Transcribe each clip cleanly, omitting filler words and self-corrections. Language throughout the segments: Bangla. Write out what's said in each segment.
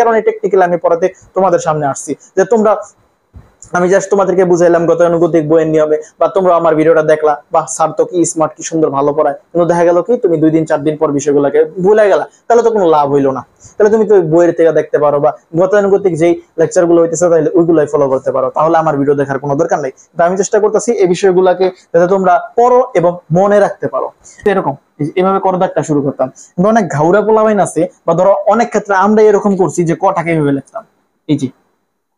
কারণে টেকনিক্যালি আমি পড়াতে তোমাদের সামনে আসছি, যে তোমরা আমি জাস্ট তোমাদেরকে বুঝাইলাম গতানুগতিক বইয়ের নিয়মে, বা তোমরা আমার ভিডিওটা দেখলা, বা স্যার তো কি স্মার্ট, কি সুন্দর ভালো পড়ায়, কিন্তু দেখা গেল কি তুমি 2 দিন 4 দিন পর বিষয়গুলোকে ভুলে গেলা, তাহলে তো কোনো লাভ হইলো না। তাহলে তুমি তো বইয়ের থেকে দেখতে পারো, বা গতানুগতিক যেই লেকচার গুলো হইতেছে তাহলে ওইগুলাই ফলো করতে পারো, তাহলে আমার ভিডিও দেখার কোনো দরকার নেই। তো আমি চেষ্টা করতেছি এই বিষয়গুলোকে যাতে তোমরা পড়ো এবং মনে রাখতে পারো। এরকম এভাবে করো একটা শুরু করতাম, কিন্তু অনেক ঘাউরা পোলাবাইন আছে, বা ধরো অনেক ক্ষেত্রে আমরা এরকম করছি যে কটাকে এভাবে লিখতাম, এই যে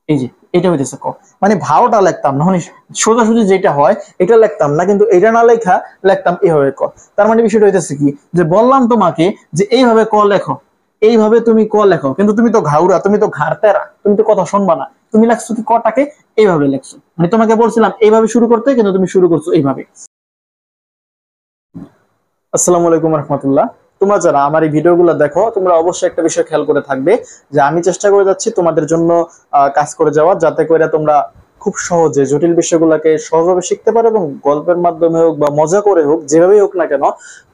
এই যে এটা হইতেছে ক, মানে ভাওটা লিখতাম না, মানে সোজাসুজি যেটা হয় এটা লিখতাম না, কিন্তু এটা না লেখা লিখতাম এইভাবে ক। তার মানে বিষয়টা হইতেছে কি, যে বললাম তোমাকে যে এইভাবে ক লেখো, এইভাবে তুমি ক লেখো, কিন্তু তুমি তো ঘাউরা, তুমি তো ঘাড়তেরা, তুমি তো কথা শুনবা না, তুমি লেখছো কি কটাকে এইভাবে লেখছো, মানে তোমাকে বলছিলাম এইভাবে শুরু করতে, কিন্তু তুমি শুরু করছো এইভাবে। আসসালামু আলাইকুম রহমতুল্লাহ। তোমরা যারা আমার এই ভিডিওগুলো দেখো, তোমরা অবশ্যই একটা বিষয় খেয়াল করে থাকবে, যে আমি চেষ্টা করে যাচ্ছি তোমাদের জন্য কাজ করে যাওয়ার, যাতে করে তোমরা খুব সহজে জটিল বিষয়গুলোকে সহজভাবে শিখতে পারো, এবং গল্পের মাধ্যমে হোক বা মজা করে হোক, যেভাবেই হোক না কেন,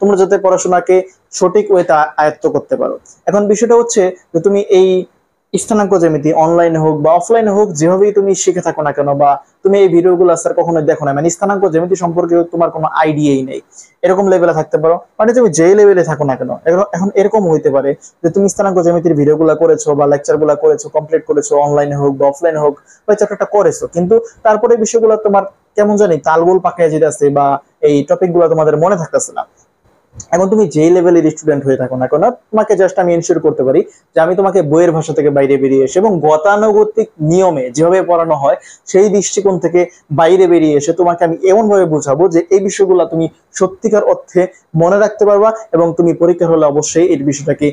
তোমরা যাতে পড়াশোনাকে সঠিক ওয়েতে আয়ত্ত করতে পারো। এখন বিষয়টা হচ্ছে যে তুমি এই স্থানাঙ্ক জ্যামিতি অনলাইনে হোক বা অফলাইনে হোক, যেভাবেই তুমি শিখে থাকো না কেন, বা তুমি এই ভিডিওগুলো স্যার কখনোই দেখো না, মানে স্থানাঙ্ক জ্যামিতি সম্পর্কে তোমার কোনো আইডিয়াই নেই, এরকম লেভেলে থাকতে পারো, মানে তুমি যেই লেভেলে থাকো না কেন। এখন এরকম হইতে পারে যে তুমি স্থানাঙ্ক জ্যামিতির ভিডিওগুলো করেছো বা লেকচারগুলো করেছো, কমপ্লিট করেছো, অনলাইনে হোক বা অফলাইনে হোক, বা চ্যাপ্টারটা করেছো, কিন্তু তারপরে বিষয়গুলো তোমার কেমন জানি তালগোল পাকিয়ে যেতেছে, বা এই টপিক গুলো তোমাদের মনে থাকতেছে না। এখন তুমি যে লেভেলের স্টুডেন্ট হয়ে থাকো না কেন, তোমাকে জাস্ট আমি এনশিওর করতে পারি যে আমি তোমাকে বইয়ের ভাষা থেকে বাইরে বেরিয়ে এসে এবং গতানুগতিক নিয়মে যেভাবে পড়ানো হয় সেই দৃষ্টিকোণ থেকে বাইরে বেরিয়ে এসে তোমাকে আমি এমন ভাবে বোঝাবো যে এই বিষয়গুলো তুমি সত্যিকার অর্থে মনে রাখতে পারবা, এবং তুমি পরীক্ষা হলে অবশ্যই এই বিষয়টাকে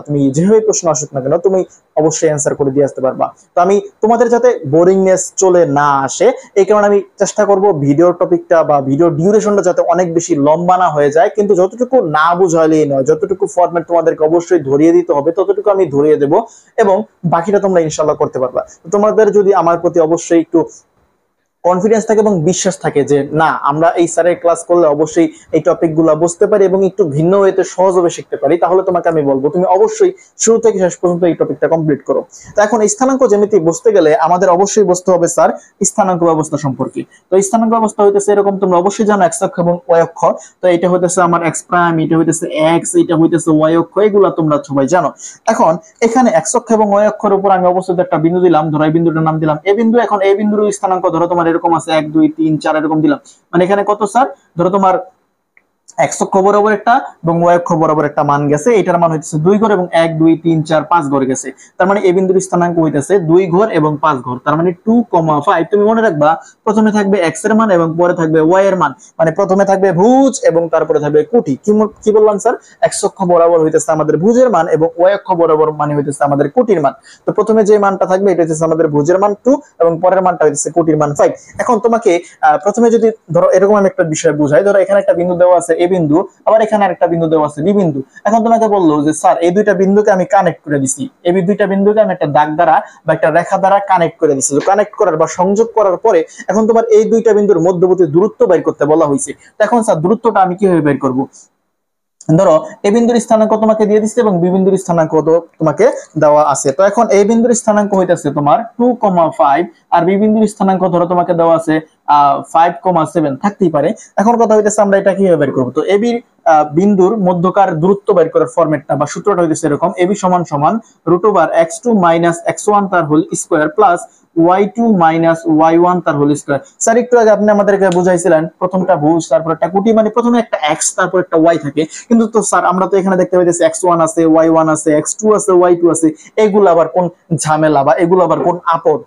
তুমি যেভাবে প্রশ্ন আসুক না কেন তুমি অবশ্যই অ্যান্সার করে দিয়ে আসতে পারবা। তো আমি তোমাদের যাতে বোরিংনেস চলে না আসে, এই কারণে আমি চেষ্টা করব ভিডিও টপিকটা বা ভিডিও ডিউরেশনটা যাতে অনেক বেশি লম্বা না হয়ে যায়, কিন্তু যতটুকু না বুঝালেই নয়, যতটুকু ফরম্যাট তোমাদেরকে অবশ্যই ধরিয়ে দিতে হবে ততটুকু আমি ধরিয়ে দেব, এবং বাকিটা তোমরা ইনশাল্লাহ করতে পারবা। তোমাদের যদি আমার প্রতি অবশ্যই একটু কনফিডেন্স থাকে এবং বিশ্বাস থাকে যে না, আমরা এই স্যারের ক্লাস করলে অবশ্যই এই টপিক গুলা বুঝতে পারি এবং একটু ভিন্ন ওয়েতে সহজভাবে শিখতে পারি, তাহলে তোমাকে আমি বলবো তুমি অবশ্যই শুরু থেকে শেষ পর্যন্ত এই টপিকটা কমপ্লিট করো। তো এখন স্থানাঙ্ক জ্যামিতি বুঝতে গেলে আমাদের অবশ্যই বুঝতে হবে স্যার স্থানাঙ্ক ব্যবস্থা সম্পর্কে। তো স্থানাঙ্ক ব্যবস্থা হইতেছে এরকম, তোমরা অবশ্যই জানো এক্স অক্ষ এবং ওয়াই অক্ষ। তো এটা হইতেছে আমার এক্স প্রাইম, এটা হইতেছে এক্স, এটা হইতেছে ওয়াই অক্ষ, এগুলা তোমরা সবাই জানো। এখন এখানে এক্স অক্ষ এবং ওয়াই অক্ষের উপর আমি অবশ্যই একটা বিন্দু দিলাম, ধরো এই বিন্দুটার নাম দিলাম এ বিন্দু। এখন এই বিন্দুর স্থানাঙ্ক ধরো তোমার এরকম আছে 1 2 3 4 এরকম দিলাম, মানে এখানে কত স্যার, ধরো তোমার এক্স অক্ষ বরাবর একটা এবং ওয়াই অক্ষ বরাবর একটা মান গেছে, এটার মান হইতেছে 2 ঘর এবং 1 2 3 4 5 ঘর গেছে। তার মানে এই বিন্দুর স্থানাঙ্ক হইতেছে 2 ঘর এবং 5 ঘর, তার মানে 2,5। তুমি মনে রাখবা প্রথমে থাকবে এক্স এর মান এবং পরে থাকবে ওয়াই এর মান, মানে প্রথমে থাকবে ভুজ এবং তারপরে থাকবে কোটি। কি বললাম স্যার, এক্স অক্ষ বরাবর হইতেছে আমাদের ভুজের মান এবং ওয়াই অক্ষ বরাবর মানে হইতেছে আমাদের কোটির মান। তো প্রথমে যে মানটা থাকবে এটা হচ্ছে আমাদের ভুজের মান 2 এবং পরের মানটা হইতেছে কোটির মান 5। এখন তোমাকে প্রথমে যদি ধরো এরকম আমি একটা বিষয় বুঝাই, ধরো এখানে একটা বিন্দু দেওয়া আছে এ বিন্দু, আবার এখানে আরেকটা বিন্দু দেওয়া আছে বি বিন্দু। এখন তোমাকে বললো যে স্যার এই দুইটা বিন্দুকে আমি কানেক্ট করে দিছি, এই দুইটা বিন্দুকে আমি একটা দাগ দ্বারা বা একটা রেখা দ্বারা কানেক্ট করে দিছি। তো কানেক্ট করার বা সংযোগ করার পরে এখন তোমার এই দুইটা বিন্দুর মধ্যবর্তী দূরত্ব বের করতে বলা হয়েছে। তো এখন স্যার দূরত্বটা আমি কিভাবে বের করব? ধরো এ বিন্দুর স্থানাঙ্ক তোমাকে দিয়ে দিচ্ছে এবং বি বিন্দুর স্থানাঙ্ক তোমাকে দেওয়া আছে। তো এখন এ বিন্দুর স্থানাঙ্ক হইতাছে তোমার 2,5 আর বি বিন্দুর স্থানাঙ্ক ধরো তোমাকে দেওয়া আছে 5,7 থাকতেই পারে। এখন কথা হইতেছে আমরা এটা কিভাবে বের করব? তো এ বি বিন্দুর মধ্যকার দূরত্ব বের করার ফরম্যাটটা বা সূত্রটা হইতেছে এরকম, এবি সমান সমান √x2 - x1 তার whole square plus y2 - y1 তার হোল স্কয়ার। স্যার একটু আগে আপনি আমাদেরকে বুঝাইছিলেন প্রথমটা ভুজ তারপর একটা কোটি, মানে প্রথমে একটা x তারপর একটা y থাকে, কিন্তু তো স্যার আমরা তো এখানে দেখতে পাইতেছি x1 আছে, y1 আছে, x2 আছে, y2 আছে, এগুলো আবার কোন ঝামেলা বা এগুলো আবার কোন আপদ?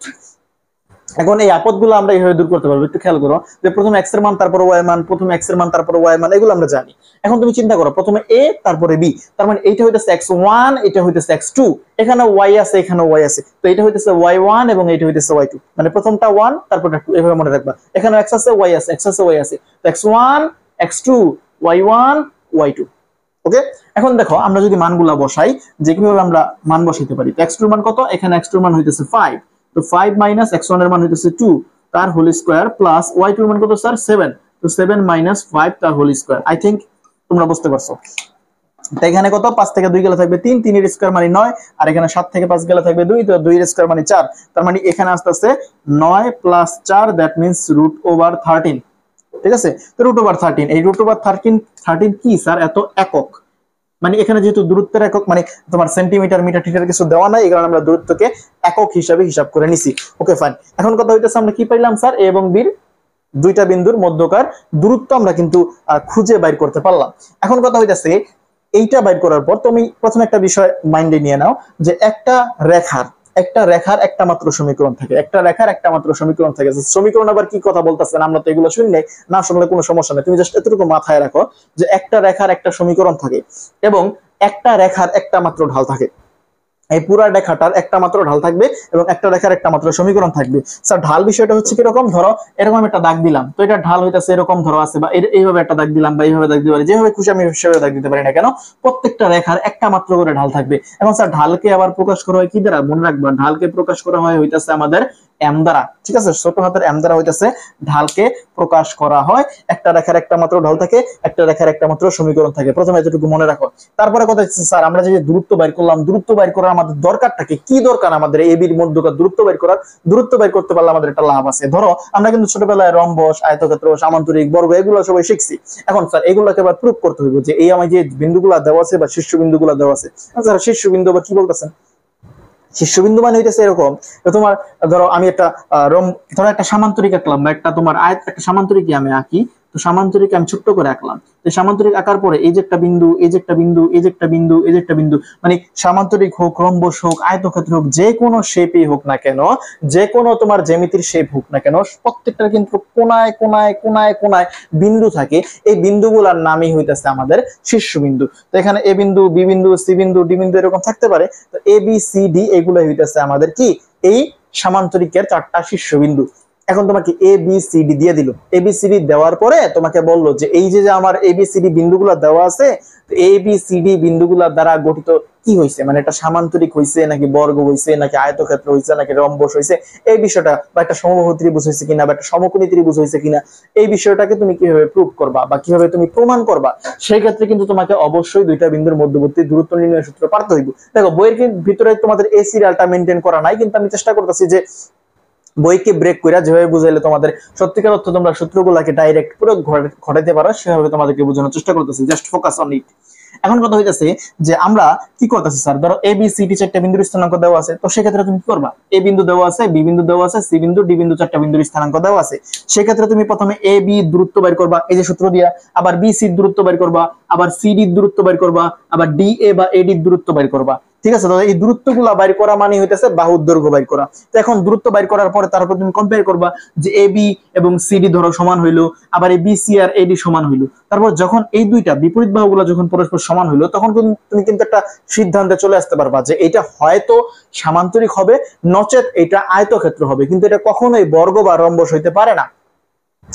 এখন এই আপদগুলো আমরা এইভাবে দূর করতে পারবো। একটু খেয়াল করো যে প্রথমে এক্স এর মান তারপর ওয়াই মান, প্রথমে এক্স এর মান তারপর ওয়াই মান, এগুলো আমরা জানি। এখন তুমি চিন্তা করো প্রথমে এ তারপরে বি, তার মানে এইটা হইতেছে x1, এটা হইতেছে x2, এখানে ওয়াই আছে এখানে ওয়াই আছে, তো এটা হইতেছে y1 এবং এটা হইতেছে y2, মানে প্রথমটা 1 তারপরটা 2, এভাবে মনে রাখবা। এখানে x আছে y আছে, x আছে y আছে, তো x1 x2 y1 y2। ওকে, এখন দেখো আমরা যদি মানগুলা বসাই যে কিভাবে আমরা মান বসাইতে পারি। তো x2 এর মান কত? এখানে x2 এর মান হইতেছে 5, তো 5 - x1 এর মান হইতেছে 2 তার হোল স্কয়ার প্লাস y2 এর মান কত স্যার? 7, তো 7 - 5 তার হোল স্কয়ার। আই থিংক তোমরা বুঝতে পারছো। তো এখানে কত 5 থেকে 2 গেলে থাকবে 3, 3 এর স্কয়ার মানে 9, আর এখানে 7 থেকে 5 গেলে থাকবে 2, তো 2 এর স্কয়ার মানে 4। তার মানে এখানে আসতেছে 9 + 4, দ্যাট মিন্স √13। ঠিক আছে, তো √13, এই √13 কি স্যার এত একক, মানে এখানে যেহেতু দূরত্বের একক মানে তোমার সেন্টিমিটার মিটার ঠিটার কিছু দেওয়া নাই, এই কারণে আমরা দূরত্বকে একক হিসাবে হিসাব করে নিছি। ওকে ফাইন, এখন কথা হইতেছে আমরা কি পাইলাম স্যার, এ এবং বির দুইটা বিন্দুর মধ্যকার দূরত্ব আমরা কিন্তু খুঁজে বাইর করতে পারলাম। এখন কথা হইতেছে এইটা বাইর করার পর তুমি প্রথমে একটা বিষয় মাইন্ডে নিয়ে নাও যে একটা রেখার একটা মাত্র সমীকরণ থাকে, একটা রেখার একটা মাত্র সমীকরণ থাকে। সমীকরণ আবার কি কথা বলতেছেন, আমরা তো এগুলো শুনি নাই, না শুনলে কোনো সমস্যা নেই, তুমি জাস্ট এতটুকু মাথায় রাখো যে একটা রেখার একটা সমীকরণ থাকে এবং একটা রেখার একটা মাত্র ঢাল থাকে। এই পুরা রেখাটার একটা মাত্র ঢাল থাকবে এবং একটা রেখার একটা মাত্র সমীকরণ থাকবে। স্যার ঢাল বিষয়টা হচ্ছে কিরকম, ধরো এরকম একটা দাগ দিলাম, তো এটা ঢাল হইতাছে এরকম ধরো আছে, বা এইভাবে একটা দাগ দিলাম বা এইভাবে দাগ দিতে পারি, যেভাবে খুশি আমি সেভাবে দাগ দিতে পারি না কেন, প্রত্যেকটা রেখার একটা মাত্র করে ঢাল থাকবে। এখন স্যার ঢালকে আবার প্রকাশ করা হয় কি দ্বারা, মনে রাখবা ঢালকে প্রকাশ করা হয় হইতাছে আমাদের এম দ্বারা। ঠিক আছে, ছোট হাতের এম দ্বারা হইতাছে ঢালকে প্রকাশ করা হয়। একটা রেখার একটা মাত্র ঢাল থাকে, একটা রেখার একটা মাত্র সমীকরণ থাকে, প্রথমে এতটুকু মনে রাখো। তারপরে কথা হচ্ছে স্যার আমরা যে দূরত্ব বাইর করলাম, দূরত্ব বাইর করার আমাদের দরকারটাকে কি দরকার, আমাদের এ বির মধ্যকার দূরত্ব বাইর করার, দূরত্ব বাইর করতে পারলে আমাদের একটা লাভ আছে। ধরো আমরা কিন্তু ছোটবেলায় রম্বস, আয়তক্ষেত্র, সামান্তরিক, বর্গ এগুলো সবাই শিখছি। এখন স্যার এগুলোকে আবার প্রুফ করতে হইব যে এই আমার যে বিন্দুগুলো দেওয়া আছে বা শীর্ষবিন্দুগুলো দেওয়া আছে, স্যার শীর্ষবিন্দু আবার কি বলতেছেন, শীর্ষবিন্দু মানে হইতেছে এরকম, তোমার ধরো আমি একটা ধরো একটা সামান্তরিক আঁকলাম বা একটা তোমার একটা সামান্তরিক আমি আঁকি, তো সামান্তরিক আমি ছোট্ট করে আঁকলাম, তো সামান্তরিক আঁকার পরে এই যে একটা বিন্দু, এই যে একটা বিন্দু, এই যে একটা বিন্দু, এই যে একটা বিন্দু, মানে সামান্তরিক হোক, রম্বস হোক, আয়তক্ষেত্র হোক, যে কোনো শেপই হোক না কেন, যে কোনো তোমার জ্যামিতির শেপ হোক না কেন, প্রত্যেকটার কিন্তু কোনায় কোনায় কোনায় কোনায় বিন্দু থাকে। এই বিন্দুগুলোর নামই হইতেছে আমাদের শীর্ষবিন্দু। তো এখানে এ বিন্দু, বি বিন্দু, সি বিন্দু, ডি বিন্দু এরকম থাকতে পারে। তো এ বি সি ডি এগুলো হইতেছে আমাদের কি এই সামান্তরিকের 4টা শীর্ষবিন্দু। এখন তোমাকে এ বি সি ডি দিয়ে দিল, এ বি সি ডি দেওয়ার পরে তোমাকে বললো যে এই যে আমার এ বি সি ডি বিন্দুগুলো দেওয়া আছে, এ বি সি ডি বিন্দুগুলা দ্বারা গঠিত কি হয়েছে, মানে এটা সামান্তরিক হয়েছে নাকি বর্গ হয়েছে নাকি আয়তক্ষেত্র হয়েছে নাকি রম্বস হয়েছে, এই বিষয়টা, বা একটা সমবাহু ত্রিভুজ হয়েছে কিনা বা একটা সমকোণী ত্রিভুজ হয়েছে কিনা, এই বিষয়টাকে তুমি কিভাবে প্রুফ করবা বা কিভাবে তুমি প্রমাণ করবা, সেই ক্ষেত্রে কিন্তু তোমাকে অবশ্যই দুইটা বিন্দুর মধ্যবর্তী দূরত্ব নির্ণয় সূত্র পারতে হইব। দেখো বইয়ের ভিতরে তোমাদের এই সিরিয়ালটা মেনটেন করা নাই, কিন্তু আমি চেষ্টা করতেছি যে বইকে ব্রেক করে যেভাবে বুঝাইলে তোমাদের সত্যিকার অর্থ তোমরা সূত্রগুলোকে ডাইরেক্ট পুরো ঘটাইতে পারো, সেভাবে তোমাদেরকে বোঝানোর চেষ্টা করতেছি। Just focus on it. এখন কথা হইতেছে যে আমরা কি করতেছি স্যার, ধরো এ বি সি ডি 4টা বিন্দুর স্থানাঙ্ক দেওয়া আছে, তো সেক্ষেত্রে তুমি কি করবা, এ বিন্দু দেওয়া আছে, বি বিন্দু দেওয়া আছে, সি বিন্দু, ডি বিন্দু 4টা বিন্দুর স্থানাঙ্ক দেওয়া আছে। সেক্ষেত্রে তুমি প্রথমে এ বি দূরত্ব বের করবা এই যে সূত্র দিয়া, আবার বি সি দূরত্ব বের করবা, আবার সি ডি দূরত্ব বের করবা, আবার ডি এ বা এ ডি দূরত্ব বের করবা। ঠিক আছে, তো এই দূরত্বগুলো বাইর করা মানে হইতেছে বাহুর দৈর্ঘ্য বাইর করা। তো এখন দূরত্ব বাইর করার পরে তারপর তুমি কম্পেয়ার করবা যে এ বি এবং সি ডি ধরো সমান হইলো, আবার এই বি সি আর এ ডি সমান হইলো। তারপর যখন এই দুইটা বিপরীত বাহুগুলো যখন পরস্পর সমান হইলো, তখন তুমি কিন্তু একটা সিদ্ধান্তে চলে আসতে পারবা যে এটা হয়তো সামান্তরিক হবে, নচেত এটা আয়তক্ষেত্র হবে, কিন্তু এটা কখনোই বর্গ বা রম্বস হইতে পারে না,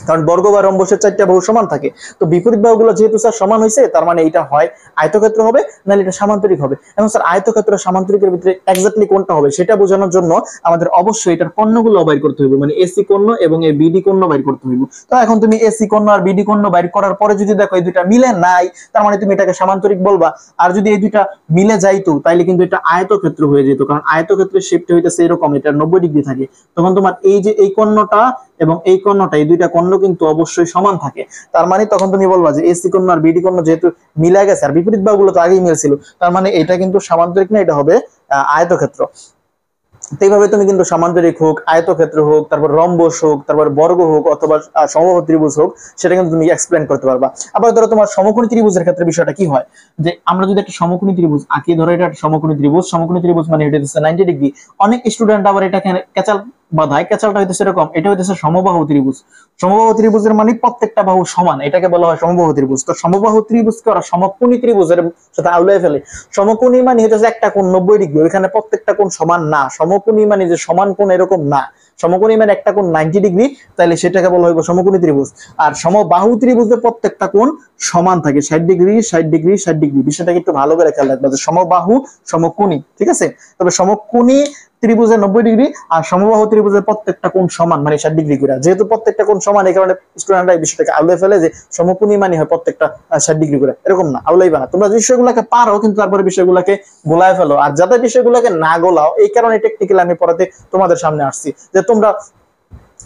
কারণ বর্গ বা রম্বসের 4টা বাহু সমান থাকে। তো বিপরীত বাহুগুলো যেহেতু স্যার সমান হয়েছে, তার মানে এটা হয় আয়তক্ষেত্র হবে, নাহলে এটা সামান্তরিক হবে। এখন স্যার আয়তক্ষেত্র সামান্তরিকের ভিতরে এক্স্যাক্টলি কোনটা হবে সেটা বোঝানোর জন্য আমাদের অবশ্যই এটার কর্ণগুলো বাইর করতে হবে, মানে এসি কর্ণ এবং এই বিডি কর্ণ বাইর করতে হবে। তো এখন তুমি এসি কর্ণ আর বিডি কর্ণ বাইর করার পরে যদি দেখো এই দুইটা মিলে নাই, তার মানে তুমি এটাকে সামান্তরিক বলবা। আর যদি এই দুইটা মিলে যাইতো তাইলে কিন্তু এটা আয়তক্ষেত্র হয়ে যেত, কারণ আয়তক্ষেত্রের শেপটা হইতেছে এরকম, এটা 90 ডিগ্রি থাকে। তখন তোমার এই যে এই কর্ণটা এবং এই কর্ণটা, এই দুইটা কর্ণ কিন্তু অবশ্যই সমান থাকে। তার মানে তখন তুমি বলবা যে এসি কর্ণ আর বিডি কর্ণ যেহেতু মিলে গেছে, আর বিপরীত বাহুগুলো তো আগেই মিলছিল, তার মানে এটা কিন্তু সামান্তরিক না, এটা হবে আয়তক্ষেত্র। এইভাবে তুমি কিন্তু সামান্তরিক হোক, আয়তক্ষেত্র হোক, তারপর রম্বস হোক, তারপর বর্গ হোক, অথবা সমবাহু ত্রিভুজ হোক, সেটা কিন্তু তুমি এক্সপ্লেন করতে পারবা। আবার ধরো তোমার সমকোণী ত্রিভুজের ক্ষেত্রে বিষয়টা কি হয়, যে আমরা যদি একটা সমকোণী ত্রিভুজ আঁকি, ধরো এটা একটা সমকোণী ত্রিভুজ, সমকোণী ত্রিভুজ মানে এটা হচ্ছে 90 ডিগ্রি। অনেক স্টুডেন্ট আবার এটাকে ক্যাচাল বাধায়, ক্যাচালটা হইতেছে এরকম, এটা হইতেছে সমবাহু ত্রিভুজ। সমবাহু ত্রিভুজের মানে প্রত্যেকটা বাহু সমান, এটাকে বলা হয় সমবাহু ত্রিভুজ। তো সমবাহু ত্রিভুজকে ওরা সমকোণী ত্রিভুজের সাথে আউলায় ফেলে। সমকোণী মানে হইতেছে একটা কোণ 90 ডিগ্রি, ওইখানে প্রত্যেকটা কোণ সমান না। সমকোণী মানে যে সমান কোণ এরকম না, সমকোণী মানে একটা কোণ 90 ডিগ্রি, তাহলে সেটাকে বলা হইব সমকোণী ত্রিভুজ। আর সমবাহু ত্রিভুজে প্রত্যেকটা কোণ সমান থাকে, 60 ডিগ্রি 60 ডিগ্রি 60 ডিগ্রি। বিষয়টাকে একটু ভালো করে খেয়াল রাখবা যে সমবাহু সমকোণী, ঠিক আছে। তবে সমকোণী ত্রিভুজের 90 ডিগ্রি আর সমবাহু ত্রিভুজের প্রত্যেকটা কোণ সমান মানে 60 ডিগ্রি করে। যেহেতু প্রত্যেকটা কোণ সমান এই কারণে স্টুডেন্টরা এই বিষয়টাকে আউলাই ফেলে যে সমকোণী মানে হয় প্রত্যেকটা 60 ডিগ্রি করে, এরকম না, আউলাইবা না। তোমরা বিষয়গুলোকে পারো কিন্তু তারপরে বিষয়গুলোকে গোলায় ফেলো। আর যাতে বিষয়গুলোকে না গোলাও এই কারণে টেকনিক্যালি আমি পড়াতে তোমাদের সামনে আসছি, যে তোমরা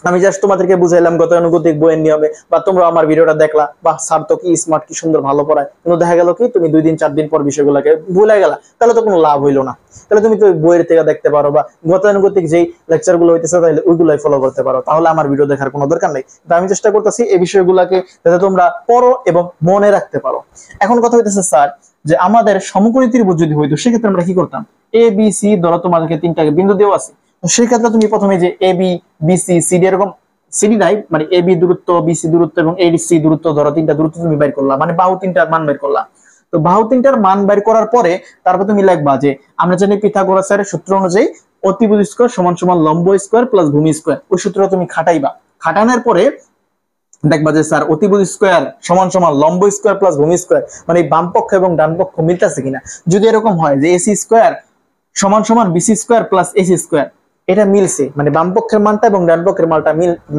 আমি জাস্ট তোমাদেরকে বুঝাইলাম গতানুগতিক বইয়ের নিয়মে, বা তোমরা আমার ভিডিওটা দেখলা বা স্যার তো কি স্মার্ট কি সুন্দর ভালো পড়ায়, কিন্তু দেখা গেল কি তুমি 2 দিন 4 দিন পর বিষয়গুলোকে ভুলে গেলা, তাহলে তো কোনো লাভ হইলো না। তাহলে তুমি তো বইয়ের থেকে দেখতে পারো বা গতানুগতিক যেই লেকচার গুলো হইতেছে তাহলে ওইগুলাই ফলো করতে পারো, তাহলে আমার ভিডিও দেখার কোনো দরকার নেই। তো আমি চেষ্টা করতেছি এই বিষয়গুলোকে যাতে তোমরা পড়ো এবং মনে রাখতে পারো। এখন কথা হইতেছে স্যার যে আমাদের সমকোণী ত্রিভুজ যদি হইতো সেক্ষেত্রে আমরা কি করতাম? এ বি সি ধরো তোমাদেরকে 3টা বিন্দু দেওয়া আছে, তো সেক্ষেত্রে তুমি প্রথমে যে A B B C C D এরকম সিডি নাই মানে এ বি দূরত্ব বিসি দূরত্ব এবং এ সি দূরত্ব ধরো 3টা দূরত্ব তুমি বের করলা, মানে বাহু 3টার মান বের করলা। তো বাহু 3টার মান বের করার পরে তারপর তুমি লিখবা যে আমরা জানি পিথাগোরাসের সূত্র অনুযায়ী অতিভুজ স্কয়ার সমান সমান লম্ব স্কয়ার প্লাস ভূমি স্কয়ার, ওই সূত্র তুমি খাটাইবা। খাটানোর পরে দেখবা যে স্যার অতিভুজ স্কয়ার সমান সমান লম্ব স্কয়ার প্লাস ভূমি স্কয়ার, মানে বাম পক্ষ এবং ডান পক্ষ মিলতেছে কিনা। যদি এরকম হয় যে এসি স্কয়ার সমান সমান BC square plus AC square, এটা মিলছে মানে বাম পক্ষের মানটা এবং ডান পক্ষের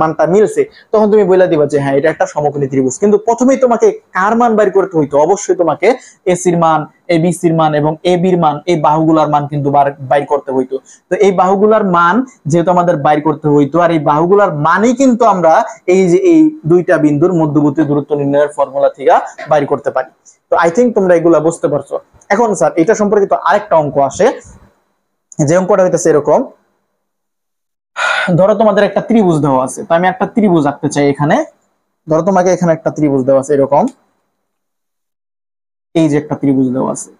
মানটা মিলছে, তখন তুমি বলে দিবা যে হ্যাঁ এটা একটা সমকোণী ত্রিভুজ। কিন্তু প্রথমেই তোমাকে কার মান বের করতে হইতো? অবশ্যই তোমাকে এসির মান, এ বিসির মান এবং এ বির মান, এই বাহুগুলার মান কিন্তু বাইর করতে হইতো। তো এই বাহুগুলার মান যেহেতু আমাদের বাইর করতে হইতো, আর এই বাহুগুলার মানই কিন্তু আমরা এই যে এই 2টা বিন্দুর মধ্যবর্তী দূরত্ব নির্ণয়ের ফর্মুলা থেকে বাইর করতে পারি। তো আই থিঙ্ক তোমরা এগুলা বুঝতে পারছো। এখন স্যার এটা সম্পর্কিত আরেকটা অঙ্ক আসে, যে অঙ্কটা হইতেছে এরকম। ধরো তোমাদের একটা ত্রিভুজ দেওয়া আছে, তো আমি একটা ত্রিভুজ আঁকতে চাই এখানে। ধরো তোমাকে এখানে একটা ত্রিভুজ দেওয়া আছে এরকম, এই যে একটা ত্রিভুজ দেওয়া আছে,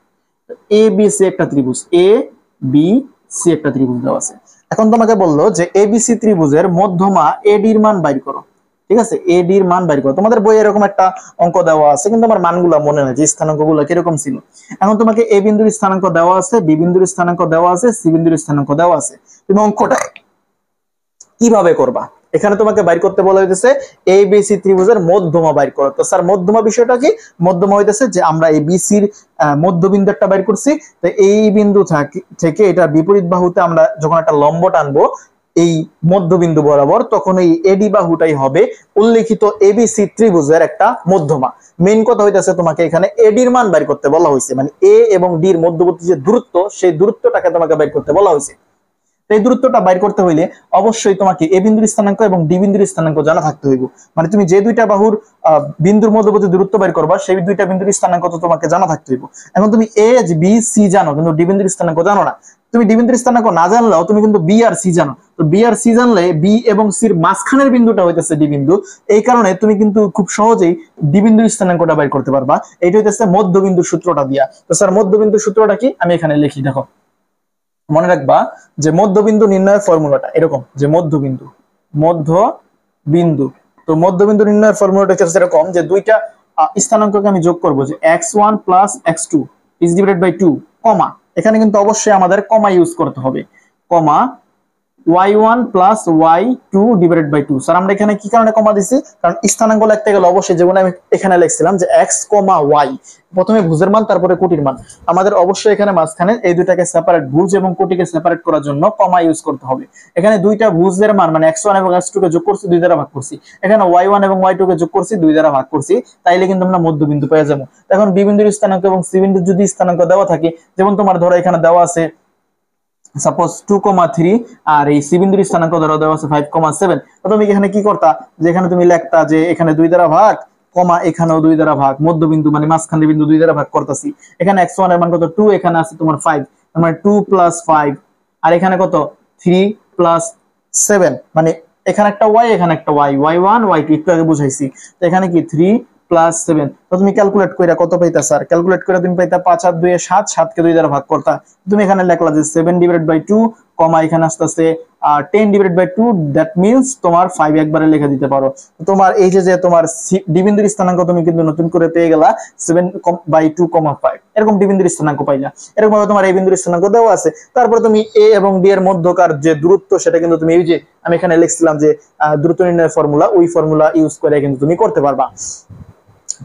এ বি সি একটা ত্রিভুজ, এ বি সি একটা ত্রিভুজ দেওয়া আছে। এখন তোমাকে বললো যে এ বি সি ত্রিভুজের মধ্যমা এডির মান বাইর করো। ঠিক আছে, এডির মান বাইর করো। তোমাদের বইয়ে এরকম একটা অঙ্ক দেওয়া আছে, কিন্তু আমার মানগুলো মনে নেই যে স্থানাঙ্কগুলো কিরকম ছিল। এখন তোমাকে এ বিন্দুর স্থানাঙ্ক দেওয়া আছে, বি বিন্দুর স্থানাঙ্ক দেওয়া আছে, সি বিন্দুর স্থানাঙ্ক দেওয়া আছে। তুমি অঙ্কটা কিভাবে করবা? এখানে তোমাকে বাইর করতে বলা হইতেছে এ বি সি ত্রিভুজের মধ্যমা বাইর করো। তো স্যার মধ্যমা বিষয়টা কি? মধ্যমা হইতেছে যে আমরা এই বিসির মধ্যবিন্দু একটা বাইর করছি, তো এই বিন্দু থেকে এটা বিপরীত বাহুতে আমরা যখন একটা লম্ব টানবো এই মধ্যবিন্দু বরাবর, তখন এই এডি বাহুটাই হবে উল্লেখিত এবিসি ত্রিভুজের একটা মধ্যমা। মেইন কথা হইতেছে তোমাকে এখানে এডির মান বাইর করতে বলা হয়েছে, মানে এ এবং ডি এর মধ্যবর্তী যে দূরত্ব সেই দূরত্বটাকে তোমাকে বাইর করতে বলা হয়েছে। এই দূরত্বটা বাইর করতে হইলে অবশ্যই তোমাকে এ বিন্দুর স্থানাঙ্ক এবং ডি বিন্দুর স্থানাঙ্ক জানা থাকতে হইব। মানে তুমি যে 2টা বাহুর বিন্দুর মধ্যবর্তী দূরত্ব বাইর করবা সেই 2টা বিন্দুর স্থানাঙ্ক তো তোমাকে জানা থাকতে হইব। এখন তুমি এ বি সি জানো কিন্তু ডি বিন্দুর স্থানাঙ্ক জানো না। তুমি ডি বিন্দুর স্থানাঙ্ক না জানলেও তুমি কিন্তু বি আর সি জানো। তো বি আর সি জানলে বি এবং সির মাঝখানের বিন্দুটা হইতেছে ডি বিন্দু, এই কারণে তুমি কিন্তু খুব সহজেই ডি বিন্দুর স্থানাঙ্কটা বাইর করতে পারবা। এইটা হইতেছে মধ্যবিন্দুর সূত্রটা দিয়া। তো স্যার মধ্যবিন্দুর সূত্রটা কি আমি এখানে লিখি, দেখো মনে রাখবা যে মধ্যবিন্দু নির্ণয়ের ফর্মুলাটা এরকম, যে মধ্যবিন্দু তো মধ্যবিন্দু নির্ণয়ের ফর্মুলাটা হচ্ছে এরকম যে 2টা স্থানাঙ্ককে আমি যোগ করব, যে x1 + x2 is divided by 2 কমা, এখানে কিন্তু অবশ্যই আমাদের কমা ইউজ করতে হবে, কমা y1 + y2 divided by 2। Sir আমরা এখানে কি কারণে কমা দিছি? কারণ স্থানাঙ্ক লিখতে গেলে অবশ্যই যেমন আমি এখানে লিখছিলাম যে x, y, প্রথমে ভুজের মান তারপরে কোটির মান, আমাদের অবশ্যই এখানে মাঝখানে এই দুটাকে সেপারেট, ভুজ এবং কোটিকে সেপারেট করার জন্য কমা ইউজ করতে হবে। এখানে 2টা ভুজের মান মানে x1 এবং x2 কে যোগ করছি 2 দ্বারা ভাগ করছি, এখানে y1 এবং y2 কে যোগ করছি 2 দ্বারা ভাগ করছি, তাইলে কিন্তু আমরা মধ্যবিন্দু পেয়ে যাবো। এখন বি বিন্দুর স্থানাঙ্ক এবং সি বিন্দুর যদি স্থানাঙ্ক দেওয়া থাকে, যেমন তোমার ধরো এখানে দেওয়া আছে সাপোজ 2,3 আর এই সি বিন্দুর স্থানাঙ্ক ধরো দেওয়া আছে 5,7, তো তুমি এখানে কি করতা যে এখানে তুমি লিখতা যে এখানে 2 দ্বারা ভাগ, কমা এখানেও 2 দ্বারা ভাগ, মধ্যবিন্দু মানে মাঝখানের বিন্দু 2 দ্বারা ভাগ করতেছি। এখানে x1 এর মান কত 2, এখানে আছে তোমার 5, মানে 2 + 5, আর এখানে কত 3 + 7, মানে এখানে একটা y এখানে একটা y, y1 y2 একটু আগে বুঝাইছি। তো এখানে কি 3 + 7, তো তুমি ক্যালকুলেট কইরা কত পাইতা? স্যার ক্যালকুলেট করে তুমি পাইতা 5 আর 2 এ 7, 7 কে 2 দ্বারা ভাগ করতা, তুমি এখানে লিখলা যে 7/2 কমা এখানে আসতেছে 10/2, দ্যাট মিন্স তোমার 5 একবারে লিখে দিতে পারো। তোমার এই যে তোমার ডি বিন্দুর স্থানাঙ্ক তুমি কিন্তু নতুন করে পেয়ে গেলা 7/2,5, এরকম ডি বিন্দুর স্থানাঙ্ক পাইলা। এরকম ভাবে তোমার এই বিন্দুর স্থানাঙ্ক দেওয়া আছে, তারপর তুমি এ এবং ডি এর মধ্যকার যে দূরত্ব সেটা কিন্তু তুমি এই যে আমি এখানে লিখছিলাম যে দূরত্ব নির্ণয়ের ফর্মুলা, ওই ফর্মুলা ইউজ করে কিন্তু তুমি করতে পারবা।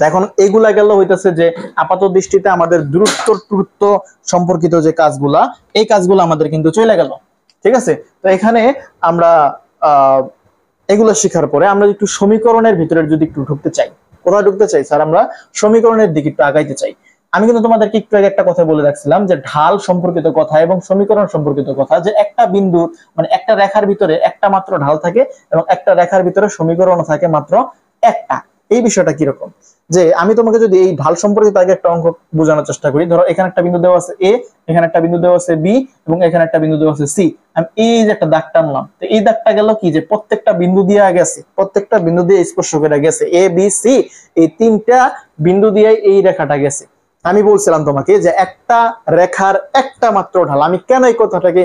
এখন এগুলা গেল হইতেছে যে আপাত দৃষ্টিতে আমাদের দূরত্ব সম্পর্কিত যে কাজগুলা, এই কাজগুলো আমাদের কিন্তু চলে গেল। ঠিক আছে। তো এখানে আমরা এগুলো শেখার পরে আমরা একটু সমীকরণের ভিতরে যদি একটু ঢুকতে চাই, কোথায় ঢুকতে চাই স্যার? আমরা সমীকরণের দিকে একটু আগাইতে চাই। আমি কিন্তু তোমাদেরকে একটু আগে একটা কথা বলে রাখছিলাম যে ঢাল সম্পর্কিত কথা এবং সমীকরণ সম্পর্কিত কথা, যে একটা বিন্দু মানে একটা রেখার ভিতরে একটা মাত্র ঢাল থাকে এবং একটা রেখার ভিতরে সমীকরণ থাকে মাত্র একটা। এই বিষয়টা কিরকম, যে আমি তোমাকে যদি এই ঢাল সম্পর্কিত আগে একটা অঙ্ক বোঝানোর চেষ্টা করি। ধরো এখানে একটা বিন্দু দেওয়া আছে এ, এখানে একটা বিন্দু দেওয়া আছে বি এবং এখানে একটা বিন্দু দেওয়া আছে সি। আমি এই যে একটা দাগ টানলাম, তো এই দাগটা গেল কি, যে প্রত্যেকটা বিন্দু দিয়ে গেছে, প্রত্যেকটা বিন্দু দিয়ে স্পর্শ করে গেছে, এ বি সি এই তিনটা বিন্দু দিয়ে এই রেখাটা গেছে। আমি বলছিলাম তোমাকে যে একটা রেখার একটা মাত্র ঢাল। আমি কেন এই কথাটাকে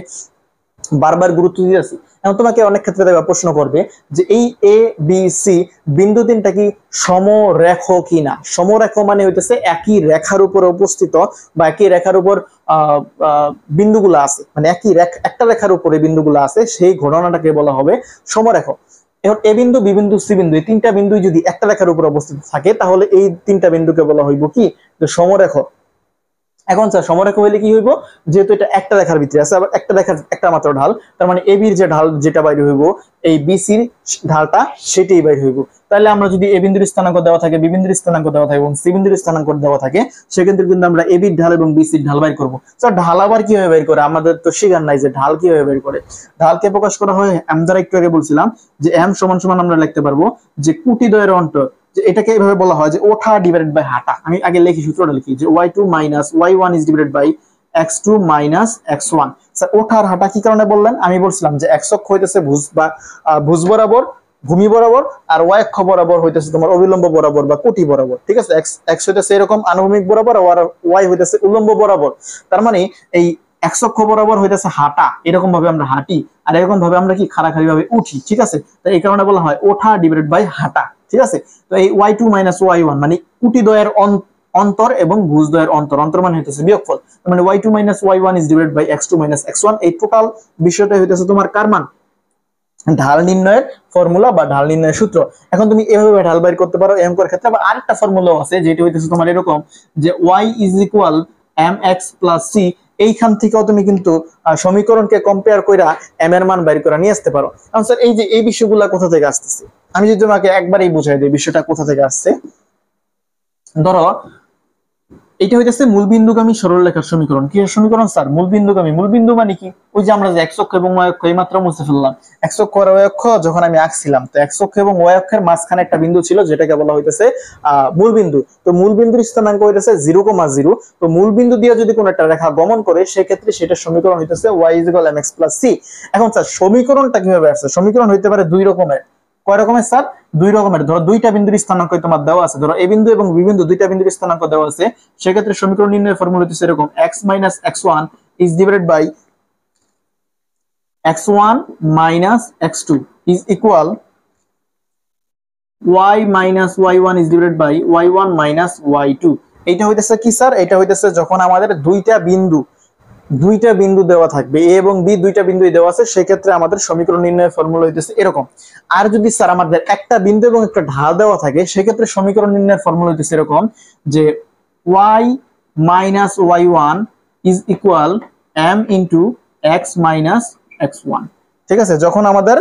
বারবার গুরুত্ব দিয়েছি? এখন তোমাকে অনেক ক্ষেত্রে দেখবা প্রশ্ন করবে যে এই এ বি সি বিন্দু তিনটা কি সমরেখ কিনা। সমরেখ মানে হইতেছে একই রেখার উপর অবস্থিত বা একই রেখার উপর বিন্দুগুলো আছে, মানে একই একটা রেখার উপরে বিন্দুগুলো আছে, সেই ঘটনাটাকে বলা হবে সমরেখ। এখন এ বিন্দু বি বিন্দু সি বিন্দু এই তিনটা বিন্দু যদি একটা রেখার উপর অবস্থিত থাকে তাহলে এই তিনটা বিন্দুকে বলা হইব কি, যে সমরেখ। এখন স্যার সমরেখা হইলে কি হইব, যেহেতু এটা একটা রেখার ভিতরে আছে আবার একটা রেখার একটা মাত্র ঢাল, তার মানে এ বির যে ঢাল যেটা বাইরে হইব এই বিসির ঢালটা সেটাই বাইরে হইব। তাহলে আমরা যদি এ বিন্দুর স্থানাঙ্ক দেওয়া থাকে, বি বিন্দুর স্থানাঙ্ক দেওয়া থাকে এবং সি বিন্দুর স্থানাঙ্ক দেওয়া থাকে, সেক্ষেত্রে কিন্তু আমরা এ বির ঢাল এবং বিসির ঢাল বাইর করব। স্যার ঢাল আবার কিভাবে বাইর করে? আমাদের তো শিখার নাই যে ঢাল কিভাবে বাইর করে। ঢালকে প্রকাশ করা হয় এম দ্বারা। একটু আগে বলছিলাম যে এম সমান সমান আমরা লিখতে পারবো যে কুটি দ্বয়ের অন্তর, যে এটাকে এইভাবে বলা হয় যে ওঠা ডিভাইডেড বাই হাঁটা। আমি আগে লিখি, সূত্রটা লিখি যে y2 minus y1 is divided by x2 minus x1। Sir ওঠার হাঁটা কি কারণে বললেন? আমি বলছিলাম যে x অক্ষ হইতেছে ভুজ বরাবর, ভূমি বরাবর, আর y অক্ষ বরাবর হইতেছে তোমার অবিলম্ব বরাবর বা কোটি বরাবর। ঠিক আছে, x হইতেছে এরকম আনুভূমিক বরাবর আর y হইতেছে উল্লম্ব বরাবর। তার মানে এই x অক্ষ বরাবর হইতেছে হাঁটা, এরকম ভাবে আমরা হাঁটি, আর এরকম ভাবে আমরা কি খাড়াখাড়ি ভাবে উঠি। ঠিক আছে, তো এই কারণে বলা হয় ওঠা ডিভাইডেড বাই হাঁটা। ঠিক আছে, তো এই y2 মাইনাস y1 মানে কুটি দ্বয়ের অন্তর এবং ভুজ দ্বয়ের অন্তর, অন্তর মানে হইতেছে বিয়োগফল, মানে y2 minus y1 is divided by x2 minus x1। এই টোটাল বিষয়টা হইতেছে তোমার কার মান? ঢাল নির্ণয়ের ফর্মুলা বা ঢাল নির্ণয়ের সূত্র। এখন তুমি এভাবে ঢাল বাইর করতে পারো এই অঙ্কের ক্ষেত্রে। আবার আরেকটা ফর্মুলাও আছে যেটা হইতেছে তোমার এরকম যে y is equal mx plus c। এইখান থেকেও তুমি কিন্তু সমীকরণকে কম্পেয়ার কইরা m এর মান বাইর করে নিয়ে আসতে পারো। এখন স্যার এই যে এই বিষয়গুলো কোথা থেকে আসতেছে, আমি যদি তোমাকে একবারই বুঝাই দিই বিষয়টা কোথা থেকে আসছে। ধরো এটা হইতেছে মূলবিন্দুগামী সরলরেখার সমীকরণ। কি সমীকরণ স্যার? মূলবিন্দুগামী। মূলবিন্দু মানে কি? ওই যে আমরা যে x অক্ষ এবং y অক্ষ এই মাত্র মুছে ফেললাম। x অক্ষ আর y অক্ষ যখন আমি আঁকছিলাম, তো x অক্ষ এবং y অক্ষের মাঝখানে একটা বিন্দু ছিল যেটাকে বলা হইতেছে মূলবিন্দু। তো মূলবিন্দুর স্থানাঙ্ক হইতেছে 0,0। তো মূলবিন্দু দিয়ে যদি কোনো একটা রেখা গমন করে সেক্ষেত্রে সেটা সমীকরণ হইতেছে y = mx + c। এখন স্যার সমীকরণটা কিভাবে আসছে? সমীকরণ হইতে পারে দুই রকমের। কয় রকমের স্যার? দুই রকমের। ধরো দুইটা বিন্দুর স্থানাঙ্ক তোমার দেওয়া আছে, ধরো এ বিন্দু এবং বি বিন্দু দুইটা বিন্দুর স্থানাঙ্ক দেওয়া আছে, সেক্ষেত্রে সমীকরণ নির্ণয়ের ফর্মুলা হচ্ছে এরকম x - x1 is divided by x1 - x2 is equal y - y1 is divided by y1 - y2। এইটা হইতেছে কি স্যার? এটা হইতেছে যখন আমাদের দুইটা বিন্দু দেওয়া থাকবে, এ এবং বি দুইটা বিন্দুই দেওয়া আছে, সেক্ষেত্রে আমাদের সমীকরণ নির্ণয়ের ফর্মুলা হইতেছে এরকম। আর যদি স্যার আমাদের একটা বিন্দু এবং একটা ঢাল দেওয়া থাকে সেক্ষেত্রে সমীকরণ নির্ণয়ের ফর্মুলা হইতেছে এরকম যে y - y1 is equal m into x - x1। ঠিক আছে, যখন আমাদের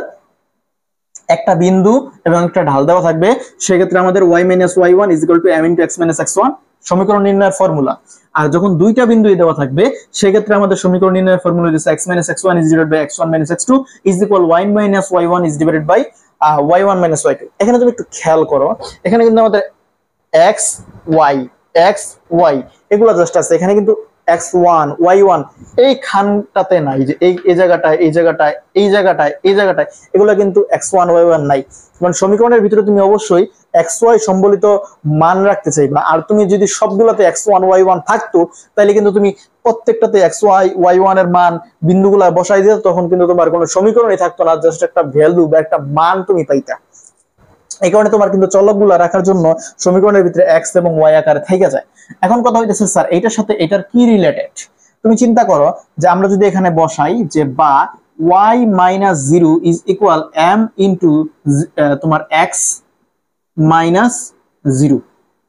একটা বিন্দু এবং একটা ঢাল দেওয়া থাকবে সেক্ষেত্রে আমাদের y - y1 is equal to m into x - x1 সমীকরণ নির্ণয়ের ফর্মুলা। আর যখন দুইটা বিন্দুই দেওয়া থাকবে সেক্ষেত্রে আমাদের সমীকরণ নির্ণয়ের ফর্মুলা হচ্ছে x - x1 is divided by x1 - x2 is equal y - y1 is divided by y1 - y2। এখানে তুমি একটু খেয়াল করো, এখানে কিন্তু আমাদের x y এগুলো জাস্ট আছে, এখানে কিন্তু x1 y1 এই খানটাতে নাই, যে এই জায়গাটায় এই জায়গাটায় এই জায়গাটায় এই জায়গাটায় এগুলো কিন্তু x1 y1 নাই। মানে সমীকরণের ভিতরে তুমি অবশ্যই xy সম্বলিত মান রাখতে চাইবা। আর তুমি যদি সবগুলোতে x1 y1 থাকতো তাহলে কিন্তু তুমি প্রত্যেকটাতে xy y1 এর মান বিন্দুগুলা বসাই দিতে, তখন কিন্তু তোমার কোনো সমীকরণই থাকতো না, জাস্ট একটা ভ্যালু বা একটা মান তুমি পাইতা। এই কারণে তোমার কিন্তু চলকগুলো রাখার জন্য সমীকরণের ভিতরে x এবং y আকারে থেকে যায়। এখন কথা হইতেছে স্যার এইটার সাথে এটার কি রিলেটেড? তুমি চিন্তা করো যে আমরা যদি এখানে বসাই যে বা y - 0 is equal m into তোমার x - 0।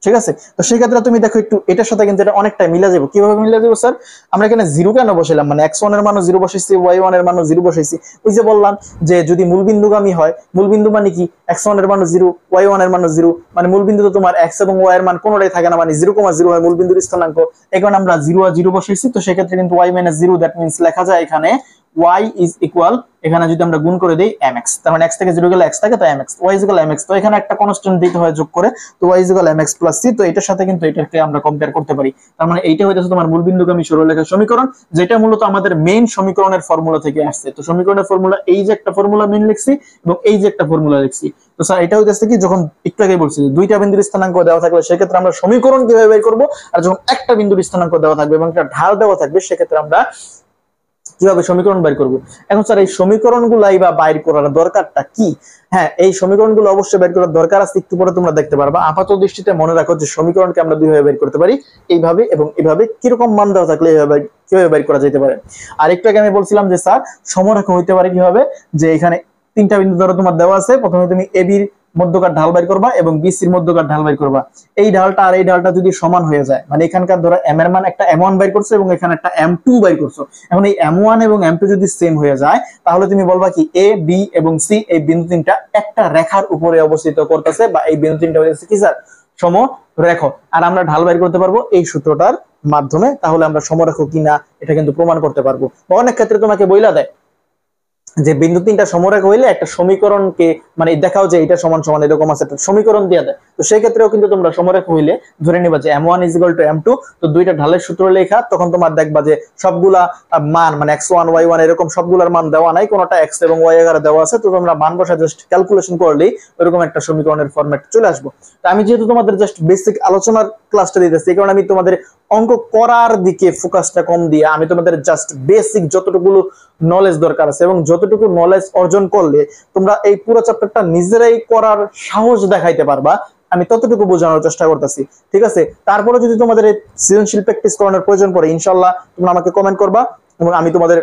ঠিক আছে। তো সেই ক্ষেত্রে তুমি দেখো একটু এটার সাথে কিন্তু এটা অনেকটা মিলা যাবে। কিভাবে মিলা যাবে স্যার? আমরা এখানে 0 কেন বসাইলাম, মানে x1 এর মানও 0 বসাইছি, y1 এর মানও 0 বসাইছি। ওই যে বললাম যে যদি মূলবিন্দুগামী হয়, মূলবিন্দু মানে কি x1 এর মানও 0, y1 এর মানও 0, মানে মূলবিন্দু তো তোমার x এবং y এর মান কোনোটাই থাকে না, মানে 0,0 হয় মূলবিন্দুর স্থানাঙ্ক। এখন আমরা 0 আর 0 বসাইছি, তো সেক্ষেত্রে কিন্তু y - 0, দ্যাট মিন্স লেখা যায় এখানে y ইজ ইকুয়াল, এখানে যদি আমরা গুণ করে দেই mx, তার মানে x থেকে 0 গেলে x থাকে, তো mx, y is equal mx। তো এখানে একটা কনস্ট্যান্ট দিতে হয় যোগ করে, তো y is equal mx plus c। তো এটার সাথে কিন্তু এটাকে আমরা কম্পেয়ার করতে পারি। তার মানে এইটা হইতাছে তোমার মূলবিন্দুগামী সরলরেখার সমীকরণ, যেটা মূলত আমাদের মেইন সমীকরণের ফর্মুলা থেকে আসছে। তো সমীকরণের ফর্মুলা, এই যে একটা ফর্মুলা মেইন লিখছি এবং এই যে একটা ফর্মুলা লিখছি। তো স্যার এটা হইতাছে কি, যখন একটু আগে বলছি দুইটা বিন্দুর স্থানাঙ্ক দেওয়া থাকবে সেক্ষেত্রে আমরা সমীকরণ কিভাবে বের করব, আর যখন একটা বিন্দুর স্থানাঙ্ক দেওয়া থাকবে এবং একটা ঢাল দেওয়া থাকবে সেক্ষেত্রে আমরা কিভাবে সমীকরণ বের করব। এখন স্যার এই সমীকরণগুলাই বা বাইর করার দরকারটা কি? হ্যাঁ, এই সমীকরণগুলো অবশ্যই বের করার দরকার আছে, একটু পরে তোমরা দেখতে পারবা। আপাতত দৃষ্টিতে মনে রাখো যে সমীকরণকে আমরা দুইভাবে বের করতে পারি, এইভাবে এবং এইভাবে। কিরকম মান দেওয়া থাকলে এইভাবে কিভাবে বের করা যেতে পারে। আর একটু আগে আমি বলছিলাম যে স্যার সমরেখা হইতে পারে কিভাবে, যে এখানে তিনটা বিন্দু ধরো তোমার দেওয়া আছে, প্রথমে তুমি এ বির মধ্যকার ঢাল বের করবা এবং বিসির মধ্যকার ঢাল বের করবা। এই ঢালটা আর এই ঢালটা যদি সমান হয়ে যায়, মানে এখানকার ধরো এম এর মান একটা m1 বের করছো এবং এখানে একটা m2 বের করছো, এখন এই m1 এবং m2 যদি সেম হয়ে যায় তাহলে তুমি বলবা কি a b এবং c এই বিন্দু তিনটা একটা রেখার উপরে অবস্থিত করতেছে, বা এই বিন্দু তিনটা হচ্ছে কি স্যার সমরেখ। আর আমরা ঢাল বের করতে পারবো এই সূত্রটার মাধ্যমে, তাহলে আমরা সমরেখ কিনা এটা কিন্তু প্রমাণ করতে পারবো। অনেক ক্ষেত্রে তোমাকে বইলা দেয় যে বিন্দু তিনটা সমরেখা হইলে একটা সমীকরণকে মানে দেখাও যে এটা সমান সমান এরকম আছে, একটা সমীকরণ দিয়ে দেয়। তো সেই ক্ষেত্রেও কিন্তু তোমরা সমরেখা হইলে ধরে নিবা যে m1 = m2, তো দুইটা ঢালের সূত্র লেখা, তখন তোমার দেখবা যে সবগুলা মান মানে x1 y1 এরকম সবগুলার মান দেওয়া নাই, কোনটা x এবং y আকারে দেওয়া আছে। তো তোমরা মান বসা জাস্ট ক্যালকুলেশন করলেই এরকম একটা সমীকরণের ফরম্যাট চলে আসবে। তো আমি যেহেতু তোমাদের জাস্ট বেসিক আলোচনার ক্লাসটা দিতেছি, এই কারণে আমি তোমাদের অঙ্ক করার দিকে ফোকাসটা কম দিয়ে আমি তোমাদের জাস্ট বেসিক যতটুকু নলেজ দরকার আছে এবং যতটুকু নলেজ অর্জন করলে তোমরা এই পুরো চ্যাপ্টারটা নিজেরাই করার সাহস দেখাইতে পারবা, আমি ততটুকু বোঝানোর চেষ্টা করতেছি। ঠিক আছে, তারপরে যদি তোমাদের এই সৃজনশীল প্র্যাকটিস করানোর প্রয়োজন পড়ে ইনশাআল্লাহ তোমরা আমাকে কমেন্ট করবা এবং আমি তোমাদের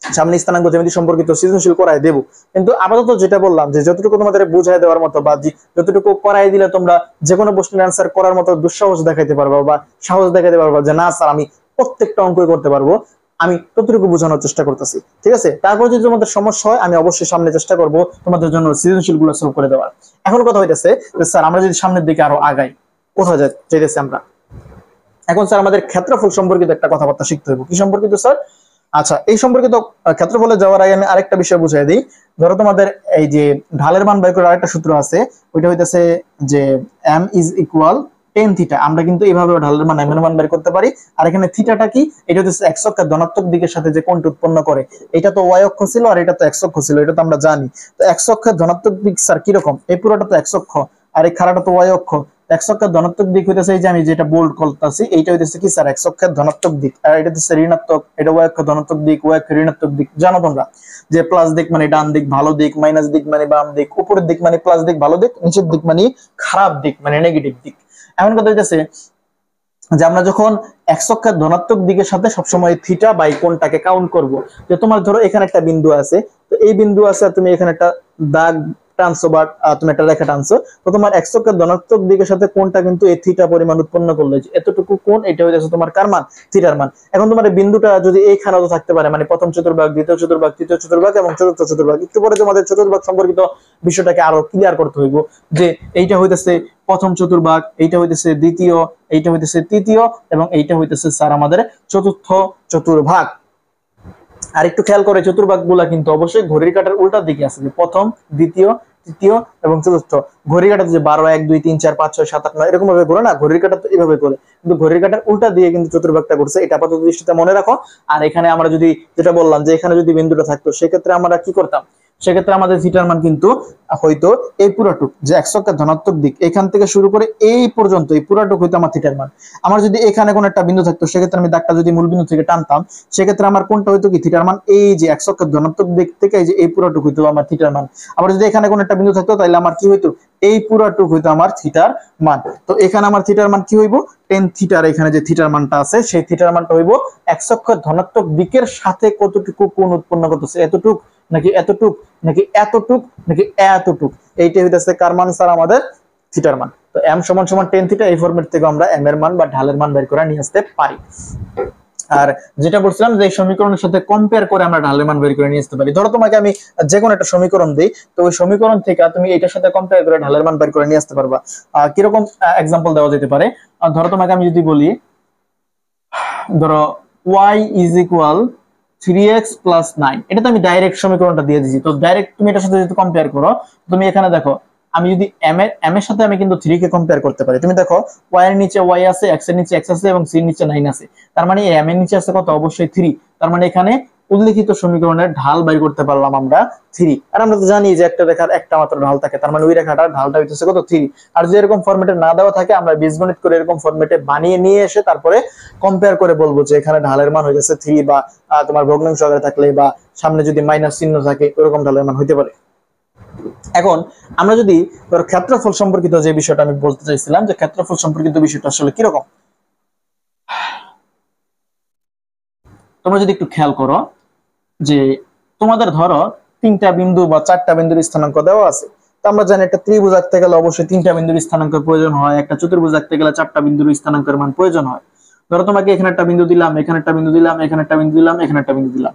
সামনে স্থানাঙ্ক জ্যামিতি সম্পর্কিত সৃজনশীল করাই দেব। কিন্তু আপাতত যেটা বললাম যে যতটুকু তোমাদের বুঝাই দেওয়ার মতো বা যতটুকু করাই দিলে তোমরা যে কোনো প্রশ্নের অ্যান্সার করার মতো দুঃসাহস দেখাইতে পারবা বা সাহস দেখাইতে পারবা যে না স্যার আমি প্রত্যেকটা অঙ্কই করতে পারবো, আমি ততটুকু বোঝানোর চেষ্টা করতেছি। ঠিক আছে, তারপর যদি তোমাদের সমস্যা হয় আমি অবশ্যই সামনে চেষ্টা করব তোমাদের জন্য সৃজনশীল গুলো সলভ করে দেওয়ার। এখন কথা হইতেছে যে স্যার আমরা যদি সামনের দিকে আরো আগাই, কোথায় যাইতেছি আমরা এখন? স্যার আমাদের ক্ষেত্রফল সম্পর্কিত একটা কথাবার্তা শিখতে হবে। কি সম্পর্কিত স্যার? আচ্ছা, এই সম্পর্কিত ক্ষেত্রফলে যাওয়ার আগে আমি আরেকটা বিষয় বুঝাই দিই। ধরো তোমাদের এই যে ঢালের মান বের করার আরেকটা সূত্র আছে, ওইটা হইতেছে যে m = tan থিটা। আমরা কিন্তু এইভাবে ঢালের মান m এর মান বের করতে পারি। আর এখানে থিটাটা কি? এটা হচ্ছে x অক্ষের ধনাত্মক দিকের সাথে যে কোণটা উৎপন্ন করে। এটা তো y অক্ষ ছিল আর এটা তো x অক্ষ ছিল, এটা তো আমরা জানি। তো x অক্ষের ধনাত্মক দিক স্যার কি রকম? এই পুরোটা তো x অক্ষ আর এই খাড়াটা তো y অক্ষ। x অক্ষের ধনাত্মক দিক হইতেছে এই যে আমি যেটা বোল্ড করতেছি, এইটা হইতেছে কি স্যার x অক্ষের ধনাত্মক দিক, আর এটা হচ্ছে ঋণাত্মক, এটা y অক্ষের ধনাত্মক দিক, y অক্ষের ঋণাত্মক দিক। জানো তোমরা যে প্লাস দিক মানে ডান দিক ভালো দিক, মাইনাস দিক মানে বাম দিক, উপরের দিক মানে প্লাস দিক ভালো দিক, নিচের দিক মানে খারাপ দিক মানে নেগেটিভ দিক। এমন কথা হইতেছে যে আমরা যখন x অক্ষের ধনাত্মক দিকের সাথে সবসময় থিটা বাই কোণটাকে কাউন্ট করব। যে তোমার ধরো এখানে একটা বিন্দু আছে, তো এই বিন্দু আছে আর তুমি এখানে একটা দাগ টানছো বা তুমি একটা রেখা টানছো, তো তোমার x অক্ষের ধনাত্মক দিকের সাথে কোণটা কিন্তু এই থিটা পরিমাণ উৎপন্ন করলে এতটুকু কোণ, এটা হয়ে যাচ্ছে তোমার কার মান? থিটার মান। এখন তোমার এই বিন্দুটা যদি এইখানেও থাকতে পারে, মানে প্রথম চতুর্ভাগ, দ্বিতীয় চতুর্ভাগ, তৃতীয় চতুর্ভাগ এবং চতুর্থ চতুর্ভাগ। একটু পরে তোমাদের চতুর্ভাগ সম্পর্কিত বিষয়টাকে আরো ক্লিয়ার করতে হইব, যে এইটা হইতেছে প্রথম চতুর্ভাগ, এইটা হইতেছে দ্বিতীয়, এইটা হইতেছে তৃতীয় এবং এইটা হইতেছে স্যার আমাদের চতুর্থ চতুর্ভাগ। আর একটু খেয়াল করে চতুর্ভাগ গুলা কিন্তু অবশ্যই ঘড়ির কাঁটার উল্টার দিকে আছে, যে প্রথম, দ্বিতীয়, তৃতীয় এবং চতুর্থ। ঘড়ির কাঁটা যে 12 1 2 3 4 5 6 7 8 9 এরকম ভাবে ঘোরে না, ঘড়ির কাঁটা তো এইভাবে করে, কিন্তু ঘড়ির কাঁটার উল্টা দিয়ে কিন্তু চতুর্ভাগটা করছে, এটা আপাতত দৃষ্টিতে মনে রাখো। আর এখানে আমরা যদি যেটা বললাম যে এখানে যদি বিন্দুটা থাকতো সেক্ষেত্রে আমরা কি করতাম? সেক্ষেত্রে আমাদের থিটার মান কিন্তু হয়তো এই পুরাটুক, যে x অক্ষের ধনাত্মক দিক এখান থেকে শুরু করে এই পর্যন্ত এই পুরাটুক হয়তো আমার থিটার মান। আমার যদি এখানে কোন একটা বিন্দু থাকতো সেক্ষেত্রে আমি দাগটা যদি মূল বিন্দু থেকে টানতাম সেক্ষেত্রে আমার কোনটা হয়তো কি থিটার মান? এই যে x অক্ষের ধনাত্মক দিক থেকে এই যে এই পুরাটুক হয়তো আমার থিটার মান। আবার যদি এখানে কোন একটা বিন্দু থাকতো তাহলে আমার কি হইতো? এই পুরাটুক হইতো আমার থিটার মান। তো এখানে আমার থিটার মান কি হইব? tan থিটার এখানে যে থিটার মানটা আছে সেই থিটার মানটা হইব x অক্ষের ধনাত্মক দিকের সাথে কতটুকু কোণ উৎপন্ন করতেছে, এতটুক নাকি এতটুক নাকি এতটুক নাকি এতটুক, এইটা হইতেছে কার মান স্যার? আমাদের থিটার মান। তো m সমান সমান tan থিটা, এই ফরম্যাট থেকে আমরা m এর মান বা ঢালের মান বের করে নিয়ে আসতে পারি। আর যেটা বলছিলাম যে এই সমীকরণের সাথে কম্পেয়ার করে আমরা ঢালের মান বের করে নিয়ে আসতে পারি। ধরো তোমাকে আমি যে কোনো একটা সমীকরণ দিই, তো ওই সমীকরণ থেকে তুমি এটার সাথে কম্পেয়ার করে ঢালের মান বের করে নিয়ে আসতে পারবা। কিরকম এক্সাম্পল দেওয়া যেতে পারে, ধরো তোমাকে আমি যদি বলি, ধরো y is equal 3x plus 9, এটা তো আমি ডাইরেক্ট সমীকরণটা দিয়ে দিয়েছি। তো ডাইরেক্ট তুমি এটার সাথে যদি কম্পেয়ার করো, তুমি এখানে দেখো আমি যদি m এর সাথে আমি কিন্তু 3 কে কম্পেয়ার করতে পারি। তুমি দেখো y এর নিচে y আছে, x এর নিচে x আছে এবং c এর নিচে 9 আছে, তার মানে m এর নিচে আছে কত, অবশ্যই 3। তার মানে এখানে উল্লেখিত সমীকরণের ঢাল বের করতে পারলাম আমরা 3। আর আমরা তো জানি যে একটা রেখার একটা মাত্র ঢাল থাকে, তার মানে ওই রেখাটার ঢালটা হচ্ছে কত, 3। আর যদি এরকম ফরম্যাটে না দেওয়া থাকে, আমরা বীজগণিত করে এরকম ফরম্যাটে বানিয়ে নিয়ে এসে তারপরে কম্পেয়ার করে বলবো যে এখানে ঢালের মান হয়ে গেছে 3, বা তোমার ভগ্নাংশ আকারে থাকলে বা সামনে যদি মাইনাস চিহ্ন থাকে ওরকম ঢালের মান হতে পারে। এখন আমরা যদি ক্ষেত্রফল সম্পর্কিত যে বিষয়টা আমি বলতে চাইছিলাম, যে ক্ষেত্রফল সম্পর্কিত বিষয়টা আসলে কিরকম, তোমরা যদি একটু খেয়াল করো যে তোমাদের ধরো 3টা বিন্দু বা 4টা বিন্দুর স্থানাঙ্ক দেওয়া আছে। তো আমরা জানি একটা ত্রিভুজ আঁকতে গেলে অবশ্যই 3টা বিন্দুর স্থানাঙ্কের প্রয়োজন হয়, একটা চতুর্ভুজ আঁকতে গেলে 4টা বিন্দুর স্থানাঙ্কের মান প্রয়োজন হয়। ধরো তোমাকে এখানে একটা বিন্দু দিলাম, এখানে একটা বিন্দু দিলাম, এখানে একটা বিন্দু দিলাম, এখানে একটা বিন্দু দিলাম,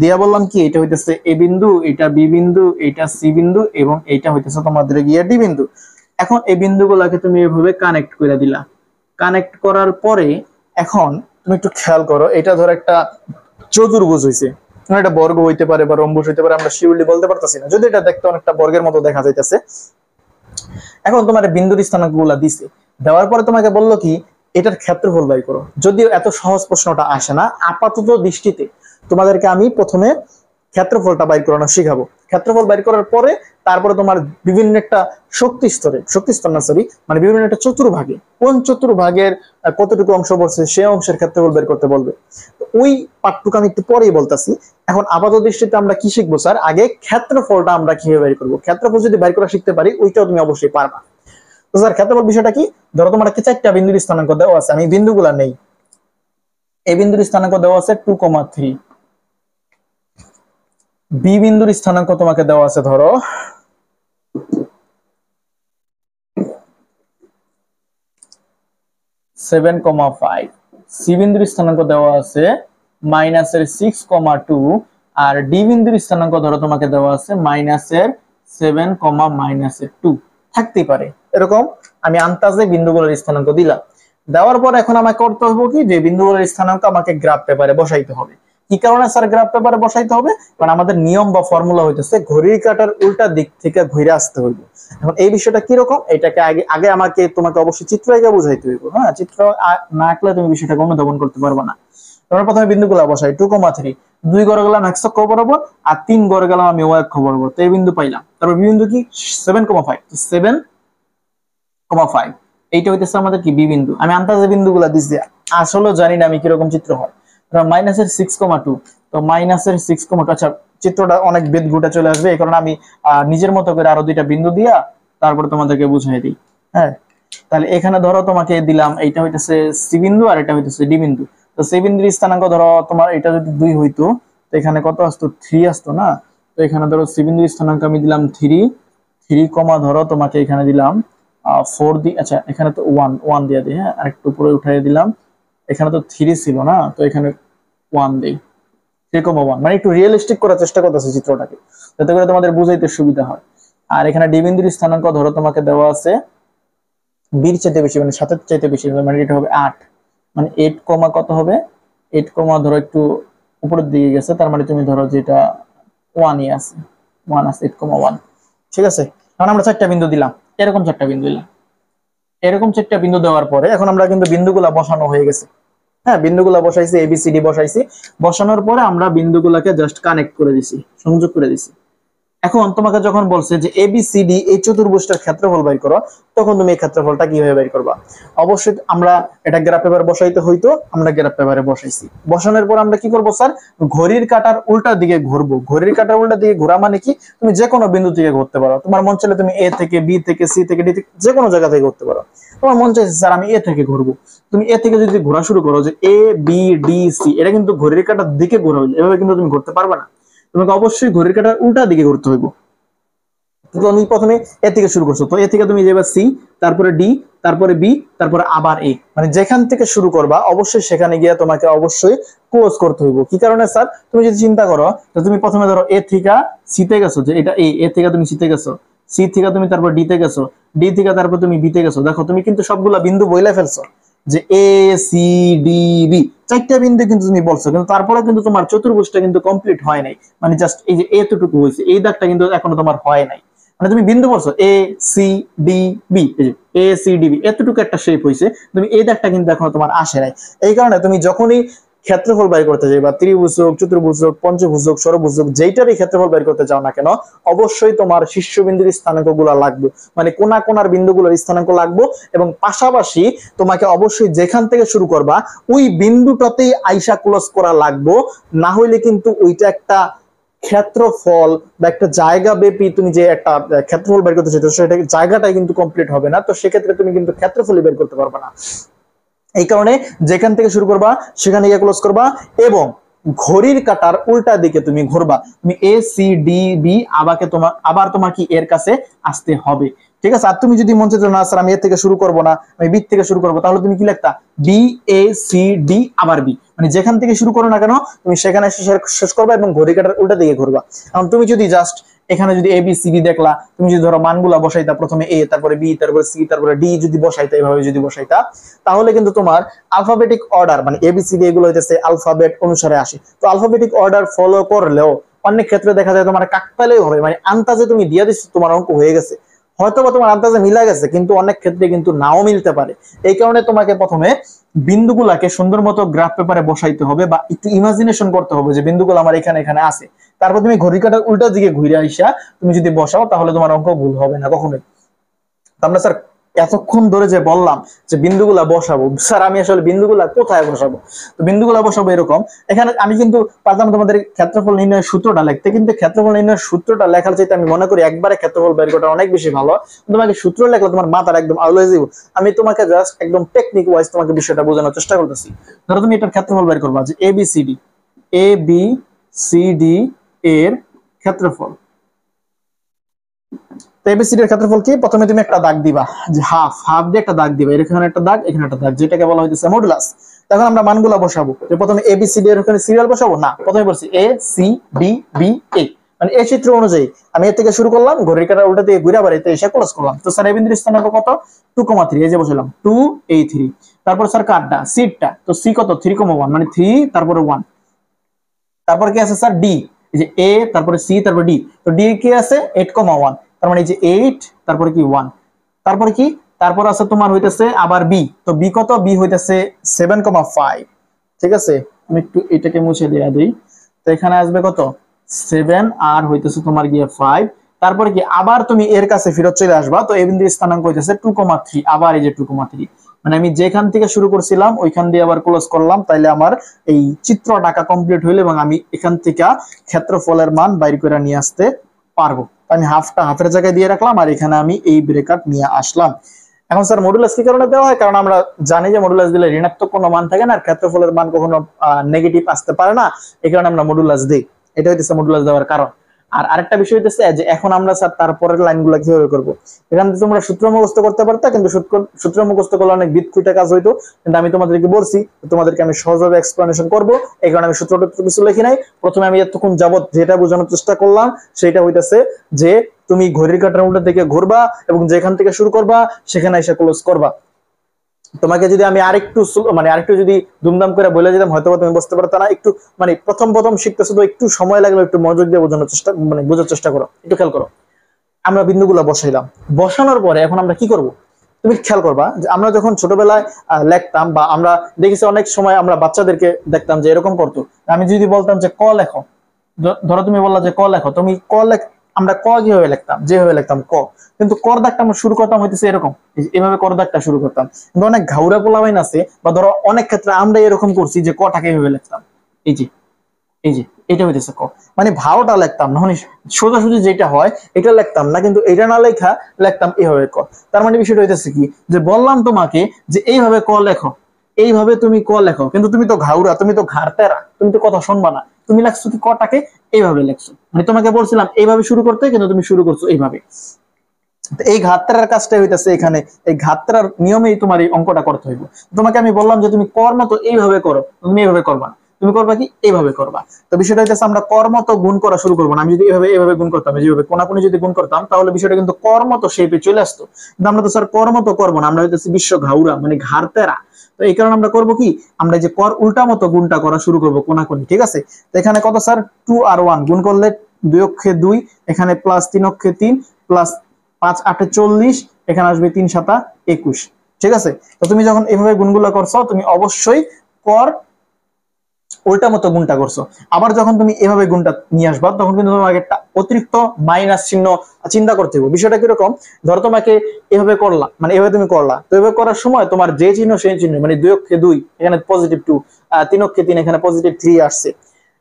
দিয়া বললাম কি এটা হইতেছে এ বিন্দু, এটা বি বিন্দু, এটা সি বিন্দু এবং এইটা হইতেছে তোমাদের গিয়ে ডি বিন্দু। এখন এই বিন্দুগুলোকে তুমি এভাবে কানেক্ট করে দিলা। কানেক্ট করার পরে এখন তুমি একটু খেয়াল করো, এটা ধরো একটা চতুর্ভুজ হইছে, এটা বর্গ হইতে পারে বা রম্বস হইতে পারে, আমরা শিওরলি বলতে পারতেছি না, যদি এটা দেখতে অনেকটা বর্গের মতো দেখা যাইতেছে। এখন তোমার বিন্দুর স্থানাঙ্কগুলো দিছে, দেওয়ার পরে তোমাকে বললো কি এটার ক্ষেত্রফল বের করো। যদিও এত সহজ প্রশ্নটা আসে না, আপাতত দৃষ্টিতে তোমাদেরকে আমি প্রথমে ক্ষেত্রফলটা বাইর করানো শিখাবো। ক্ষেত্রফল বাইর করার পরে তারপরে তোমার বিভিন্ন একটা শক্তি স্তর না সরি, মানে বিভিন্ন একটা চতুর্ভাগে কোন চতুর্ভাগের কতটুকু অংশ পড়ছে সেই অংশের ক্ষেত্রফল বের করতে বলবে। ওই পাঠটুকু আমি একটু পরেই বলতাছি। এখন আপাতত দৃষ্টিতে আমরা কি শিখবো স্যার, আগে ক্ষেত্রফলটা আমরা কিভাবে বের করবো। ক্ষেত্রফল যদি বের করা শিখতে পারি ওইটাও তুমি অবশ্যই পারবা। তো স্যার ক্ষেত্রফল বিষয়টা কি, ধরো তোমার 4টা বিন্দুর স্থানাঙ্ক দেওয়া আছে, আমি বিন্দুগুলা নেই। এই বিন্দুর স্থানাঙ্ক দেওয়া আছে 2,3, বি বিন্দুর স্থানাঙ্ক তোমাকে দেওয়া আছে ধরো 7,5, সি বিন্দুর স্থানাঙ্ক দেওয়া আছে -6,2 আর ডি বিন্দুর স্থানাঙ্ক ধরো তোমাকে দেওয়া আছে -7,-2 থাকতেই পারে। এরকম আমি আন্দাজে বিন্দুগুলোর স্থানাঙ্ক দিলাম। দেওয়ার পর এখন আমাকে করতে হবে কি, যে বিন্দুগুলোর স্থানাঙ্ক আমাকে গ্রাফ পেপারে বসাইতে হবে। কি কারণে স্যার গ্রাফ পেপারে বসাইতে হবে, কারণ আমাদের নিয়ম বা ফর্মুলা হইতেছে ঘড়ির কাঁটার উল্টা দিক থেকে ঘুরে আসতে হইবে। এখন এই বিষয়টা কি রকম, এটাকে আগে আমাকে তোমাকে অবশ্যই চিত্র আঁকা বুঝাইতে হইব। হ্যাঁ, চিত্র না আঁকলে তুমি বিষয়টাকে অনুধাবন করতে পারবে না। আমরা প্রথমে বিন্দুগুলো বসাই, 2,3, 2 ঘরে গেলাম x অক্ষ বরাবর আর 3 ঘরে গেলাম আমি y অক্ষ বরাবর। তো এই বিন্দু পাইলাম। তারপর বিন্দু কি 7,5, 7,5 এইটা হইতেছে আমাদের কি বি বিন্দু। আমি আন্দাজে বিন্দুগুলো দিছি, আসলে জানি না আমি কিরকম চিত্র হয়। -6,2, তো -6,2, আচ্ছা চিত্রটা অনেক বেদ ঘুটে চলে আসবে, এই কারণে আমি নিজের মতো করে আরো 2টা বিন্দু দিয়া তারপর তোমাদেরকে বুঝাই দিই। হ্যাঁ, তাহলে এখানে ধরো তোমাকে দিলাম এইটা হইতেছে সি বিন্দু আর এটা হইতেছে ডি বিন্দু। তো সি বিন্দুর স্থানাঙ্ক ধরো তোমার এটা যদি 2 হইতো, তো এখানে কত আসতো, 3 আসতো না। তো এখানে ধরো সি বিন্দুর স্থানাঙ্ক আমি দিলাম 3, ধরো তোমাকে এখানে দিলাম 4 দি, আচ্ছা এখানে তো 1 দিয়ে দিই। হ্যাঁ, আরেকটু উপরে উঠাই দিলাম, এখানে তো 3 ছিল না, তো এখানে 1 দেই, 3,1, মানে একটু রিয়েলিস্টিক করার চেষ্টা করতেছি চিত্রটাকে, যাতে করে তোমাদের বুঝাইতে সুবিধা হয়। আর এখানে ডি বিন্দুর স্থানাঙ্ক ধরো তোমাকে দেওয়া আছে বির চাইতে বেশি, মানে 7-এর চাইতে বেশি, মানে এটা হবে 8, মানে 8, কত হবে 8, ধরো একটু উপরের দিকে গেছে, তার মানে তুমি ধরো যেটা 1ই আছে, 1 আছে, 8,1। ঠিক আছে, এখন আমরা 4টা বিন্দু দিলাম, এরকম 4টা বিন্দু দিলাম। এরকম 4টা বিন্দু দেওয়ার পরে এখন আমরা কিন্তু বিন্দুগুলা বসানো হয়ে গেছে। হ্যাঁ, বিন্দুগুলা বসাইছি, এবিসিডি বসাইছি। বসানোর পরে আমরা বিন্দুগুলাকে জাস্ট কানেক্ট করে দিছি, সংযোগ করে দিছি। এখন তোমাকে যখন বলছে যে এবিসিডি এই চতুর্ভুজটার ক্ষেত্রফল বের করো, তখন তুমি এই ক্ষেত্রফলটা কিভাবে বের করবা। অবশ্যই আমরা এটা গ্রাফ পেপারে বসাইতে হইতো, আমরা গ্রাফ পেপারে বসাইছি। বসানোর পর আমরা কি করব স্যার, ঘড়ির কাঁটার উল্টা দিকে ঘুরবো। ঘড়ির কাঁটার উল্টা দিকে ঘোরা মানে কি, তুমি যে কোনো বিন্দু থেকে ঘুরতে পারো। তোমার মন চাইলে তুমি এ থেকে বি থেকে সি থেকে ডি থেকে যে কোনো জায়গা থেকে ঘুরতে পারো। তোমার মন চাইছে স্যার আমি এ থেকে ঘুরবো, তুমি এ থেকে যদি ঘোরা শুরু করো যে এ বি ডি সি, এটা কিন্তু ঘড়ির কাঁটার দিকে ঘোরা হইলো, এভাবে কিন্তু তুমি ঘুরতে পারবে না। তোমাকে অবশ্যই ঘড়ির কাঁটার উল্টা দিকে ঘুরতে হইব। তো তুমি প্রথমে এ থেকে শুরু করছো, তো এ থেকে তুমি যাবে সি, তারপরে ডি, তারপরে বি, তারপরে আবার এ, মানে যেখান থেকে শুরু করবা অবশ্যই সেখানে গিয়ে তোমাকে অবশ্যই ক্লোজ করতে হইব। কি কারণে স্যার? তুমি যদি চিন্তা করো, তো তুমি প্রথমে ধরো এ থেকে সি তে গেছো, যে এটা এ থেকে তুমি সি তে গেছো, সি থেকে তুমি তারপর ডি তে গেছো, ডি থেকে তারপর তুমি বি তে গেছো। দেখো তুমি কিন্তু সবগুলা বিন্দু বইলা ফেলছো, যে এ সি ডি বি, চারটা বিন্দু কিন্তু তুমি বলছো, কিন্তু তারপরে কিন্তু তোমার চতুর্ভুজটা কিন্তু কমপ্লিট হয় নাই, মানে জাস্ট এই যে এতটুকু হয়েছে, এই দাগটা কিন্তু এখনো তোমার হয় নাই। মানে তুমি বিন্দু বলছো এ সি ডি বি, এই যে এ সি ডি বি, এতটুকু একটা শেপ হয়েছে, তুমি এই দাগটা কিন্তু এখনো তোমার আসে নাই। এই কারণে তুমি যখনই ক্ষেত্রফল বের করতে যাই, বা ত্রিভুজ হোক, চতুর্ভুজ হোক, পঞ্চভুজ হোক, ষড়ভুজ হোক, যেইটারই ক্ষেত্রফল বের করতে চাও না কেন, অবশ্যই তোমার শীর্ষবিন্দুর স্থানাঙ্ক গুলা লাগবে, মানে কোনা কোনার বিন্দুগুলোর স্থানাঙ্ক লাগবে, এবং পাশাপাশি তোমাকে অবশ্যই যেখান থেকে শুরু করবা ওই বিন্দুটাতেই আইসা ক্লোজ করা লাগবে, না হইলে কিন্তু ওইটা একটা ক্ষেত্রফল বা একটা জায়গা ব্যাপী তুমি যে একটা ক্ষেত্রফল বের করতে চাইছো, সেটা জায়গাটাই কিন্তু কমপ্লিট হবে না, তো সেক্ষেত্রে তুমি কিন্তু ক্ষেত্রফলই বের করতে পারবে না। এই কারণে যেখান থেকে শুরু করবা সেখানে গিয়ে ক্লোজ করবা, এবং ঘড়ির কাঁটার উল্টা দিকে তুমি ঘুরবা, তুমি এ সি ডি বি আবার তোমার কি এর কাছে আসতে হবে, ঠিক আছে? আর তুমি যদি মন চাইতো না স্যার আমি এর থেকে শুরু করবো না, আমি বি থেকে শুরু করবো, তাহলে তুমি কি লিখতা? বি এ সি ডি আবার বি, মানে যেখান থেকে শুরু করো না কেন তুমি সেখানে শেষ করবা, এবং ঘড়ি কাঁটার উল্টা দিকে ঘুরবা। কারণ তুমি যদি জাস্ট এখানে যদি এ বি সি ডি দেখলা, তুমি যদি ধরো মানগুলা বসাইতা, প্রথমে এ, তারপরে বি, তারপরে সি, তারপরে ডি যদি বসাইতা, এইভাবে যদি বসাইতা, তাহলে কিন্তু তোমার আলফাবেটিক অর্ডার, মানে এ বি সি ডি এগুলো হইতেছে আলফাবেট অনুসারে আসে, তো আলফাবেটিক অর্ডার ফলো করলেও অনেক ক্ষেত্রে দেখা যায় তোমার কাকতালেও হবে, মানে আন্তাজে তুমি দিয়ে দিচ্ছ, তোমার অঙ্ক হয়ে গেছে, হয়তো বা তোমার আন্দাজে মিলা গেছে, কিন্তু অনেক ক্ষেত্রে কিন্তু নাও মিলতে পারে। এই কারণে তোমাকে প্রথমে বিন্দুগুলাকে সুন্দর মতো গ্রাফ পেপারে বসাইতে হবে, বা একটু ইমাজিনেশন করতে হবে যে বিন্দুগুলো আমার এখানে এখানে আছে, তারপর তুমি ঘড়ি কাঁটার উল্টা দিকে ঘুরে আইসা তুমি যদি বসাও, তাহলে তোমার অঙ্ক ভুল হবে না কখনোই। আমরা স্যার এতক্ষণ ধরে যে বললাম যে বিন্দুগুলা বসাবো, স্যার আমি আসলে বিন্দুগুলা কোথায় বসাবো? তো বিন্দুগুলা বসাবো এরকম, এখানে আমি কিন্তু পারতাম তোমাদের ক্ষেত্রফল নির্ণয়ের সূত্রটা লিখতে, কিন্তু ক্ষেত্রফল নির্ণয়ের সূত্রটা লেখার চাইতে আমি মনে করি একবারে ক্ষেত্রফল বের করা অনেক বেশি ভালো। তোমাকে সূত্র লেখলে তোমার মাথার একদম আউলে যাবে। আমি তোমাকে জাস্ট একদম টেকনিক ওয়াইজ তোমাকে বিষয়টা বোঝানোর চেষ্টা করতেছি। ধরো তুমি এটার ক্ষেত্রফল বের করবা, যে এ বি সি ডি এর ক্ষেত্রফল। তো এবিসিডি এর ক্ষেত্রফল কি? প্রথমে তুমি একটা দাগ দিবা, যে হাফ দিয়ে একটা দাগ দিবা, এখানে একটা দাগ, এখানে একটা দাগ, যেটাকে বলা হইতেছে মডুলাস। তখন আমরা মানগুলা বসাবো, যে প্রথমে এবিসিডি এর ওখানে সিরিয়াল বসাবো না, প্রথমে বলছি A C D B A, মানে এই চিত্র অনুযায়ী আমি এর থেকে শুরু করলাম, ঘড়ির কাঁটার উল্টা দিয়ে ঘুরে আবার এতে এসে ক্লোজ করলাম। তো স্যার এই বিন্দুর স্থানাঙ্ক কত? 2,3, এই যে বসালাম 2 এই 3। তারপর স্যার কাটটা সিটটা, তো সি কত? 3,1, মানে 3 তারপরে 1। তারপর কি আছে স্যার? ডি, এই যে এ তারপরে সি তারপর ডি, তো ডি কি আছে? 8,1, তার মানে এই যে 8 তারপরে কি 1, তারপরে কি? তারপর আছে তোমার হইতেছে আবার বি, তো বি কত? বি হইতেছে 7,5, ঠিক আছে? আমি একটু এটাকে মুছে দেয়া দিই, তো এখানে আসবে কত? 7, আর হইতেছে তোমার গিয়ে 5। তারপরে কি? আবার তুমি এর কাছে ফেরত চলে আসবা, তো এই বিন্দুর স্থানাঙ্ক হইতেছে 2,3, আবার এই যে 2,3, মানে আমি যেখান থেকে শুরু করছিলাম ওইখান দিয়ে আবার ক্লোজ করলাম, তাইলে আমার এই চিত্র টাকা কমপ্লিট হইলো, এবং আমি এখান থেকে ক্ষেত্রফলের মান বাইর করে নিয়ে আসতে পারবো। আমি হাফের জায়গায় দিয়ে রাখলাম, আর এখানে আমি এই ব্রেকেট নিয়ে আসলাম। এখন স্যার মডুলাস কি কারণে দেওয়া হয়? কারণ আমরা জানি যে মডুলাস দিলে ঋণাত্মক কোনো মান থাকে না, আর ক্ষেত্রফলের মান কখনো নেগেটিভ আসতে পারে না, এই কারণে আমরা মডুলাস দিই। এটা হইতেছে মডুলাস দেওয়ার কারণ। আর আরেকটা বিষয় হইতেছে যে এখন আমরা স্যার তারপরের লাইনগুলো কিভাবে করবো, এখান থেকে তোমরা সূত্র মুখস্থ করতে পারতা, কিন্তু সূত্র মুখস্থ করলে অনেক বিদকুইটা কাজ হইতো, কিন্তু আমি তোমাদেরকে বলছি তোমাদেরকে আমি সহজভাবে এক্সপ্লেনেশন করব, এই কারণে আমি সূত্রটা কিছু লিখি নাই। প্রথমে আমি এতক্ষণ যাবত যেটা বোঝানোর চেষ্টা করলাম সেটা হইতেছে যে তুমি ঘড়ির কাঁটার উল্টা দিকে ঘুরবা, এবং যেখান থেকে শুরু করবা সেখানে এসে ক্লোজ করবা। তোমাকে যদি আমি আরেকটু যদি দুমদাম করে বলে যেতাম, হয়তো তুমি বুঝতে পারতো না। একটু মানে প্রথম শিখতেছো, তো একটু সময় লাগলো, একটু মনোযোগ দিয়ে বোঝার চেষ্টা করো, একটু খেয়াল করো। আমরা বিন্দুগুলো বসাইলাম, বসানোর পরে এখন আমরা কি করব? তুমি খেয়াল করবা যে আমরা যখন ছোটবেলায় লিখতাম, বা আমরা দেখেছি অনেক সময় আমরা বাচ্চাদেরকে দেখতাম যে এরকম করতো। আমি যদি বলতাম যে ক লেখো, ধরো তুমি বললা যে ক লেখো, তুমি আমরা ক কিভাবে লিখতাম? যেভাবে লিখতাম ক, কিন্তু কর দাগটা আমরা শুরু করতাম হইতেছে এরকম, এভাবে কর দাগটা শুরু করতাম। কিন্তু অনেক ঘাউরা পোলাপাইন আছে, বা ধরো অনেক ক্ষেত্রে আমরা এরকম করছি যে কটাকে এভাবে লিখতাম, এই যে এটা হইতেছে ক, মানে ভাওটা লিখতাম না, মানে সোজাসুজি যেটা হয় এটা লিখতাম না, কিন্তু এটা না লেখা লিখতাম এইভাবে ক। তার মানে বিষয়টা হইতেছে কি, যে বললাম তোমাকে যে এইভাবে ক লেখো, এইভাবে তুমি ক লেখো, কিন্তু তুমি তো ঘাউরা, তুমি তো ঘাড়তেরা, তুমি তো কথা শুনবা না, তুমি লিখছো কি কটাকে এইভাবে লিখছো, মানে তোমাকে বলছিলাম এইভাবে শুরু করতে, কিন্তু তুমি শুরু করছো এইভাবে। এই ঘাতটার কাজটাই হইতাছে এখানে, এই ঘাতটার নিয়মেই তোমার এই অঙ্কটা করতে হইব। তোমাকে আমি বললাম যে তুমি কর মতো এইভাবে করো, তুমি এইভাবে করবা না, তুমি করবা কি এইভাবে করবা। তো বিষয়টা হইতেছে আমরা কর মতো গুণ করা শুরু করবো না। আমি যদি এইভাবে গুণ করতাম, যেভাবে কোনাকুনি যদি গুণ করতাম, তাহলে বিষয়টা কিন্তু কর মতো শেপে চলে আসতো। কিন্তু আমরা তো স্যার কর মতো করবো না, আমরা হইতেছি বিশ্ব ঘাউরা মানে ঘাড়তেরা। তো এই কারণে আমরা করবো কি, আমরা যে কর উল্টা মতো গুণটা করা শুরু করবো কোনাকুনি, ঠিক আছে। তো এখানে কত স্যার 2 আর 1 গুণ করলে 2 অক্ষে 2, এখানে প্লাস 3 অক্ষে 3, প্লাস 5 8 40, এখানে আসবে 3 7 21, ঠিক আছে। তো তুমি যখন এভাবে গুণগুলো করছো, তুমি অবশ্যই কর উল্টা মতো গুণটা করছো। আবার যখন তুমি এভাবে গুণটা নিয়ে আসবা, তখন কিন্তু তোমাকে একটা অতিরিক্ত মাইনাস চিহ্ন চিন্তা করতে হবে। বিষয়টা কিরকম, ধরো তোমাকে এভাবে করলা, মানে এভাবে তুমি করলা, তো এভাবে করার সময় তোমার যে চিহ্ন সেই চিহ্ন, মানে 2 অক্ষে 2 এখানে পজিটিভ 2, 3 অক্ষে 3 এখানে পজিটিভ 3 আসছে।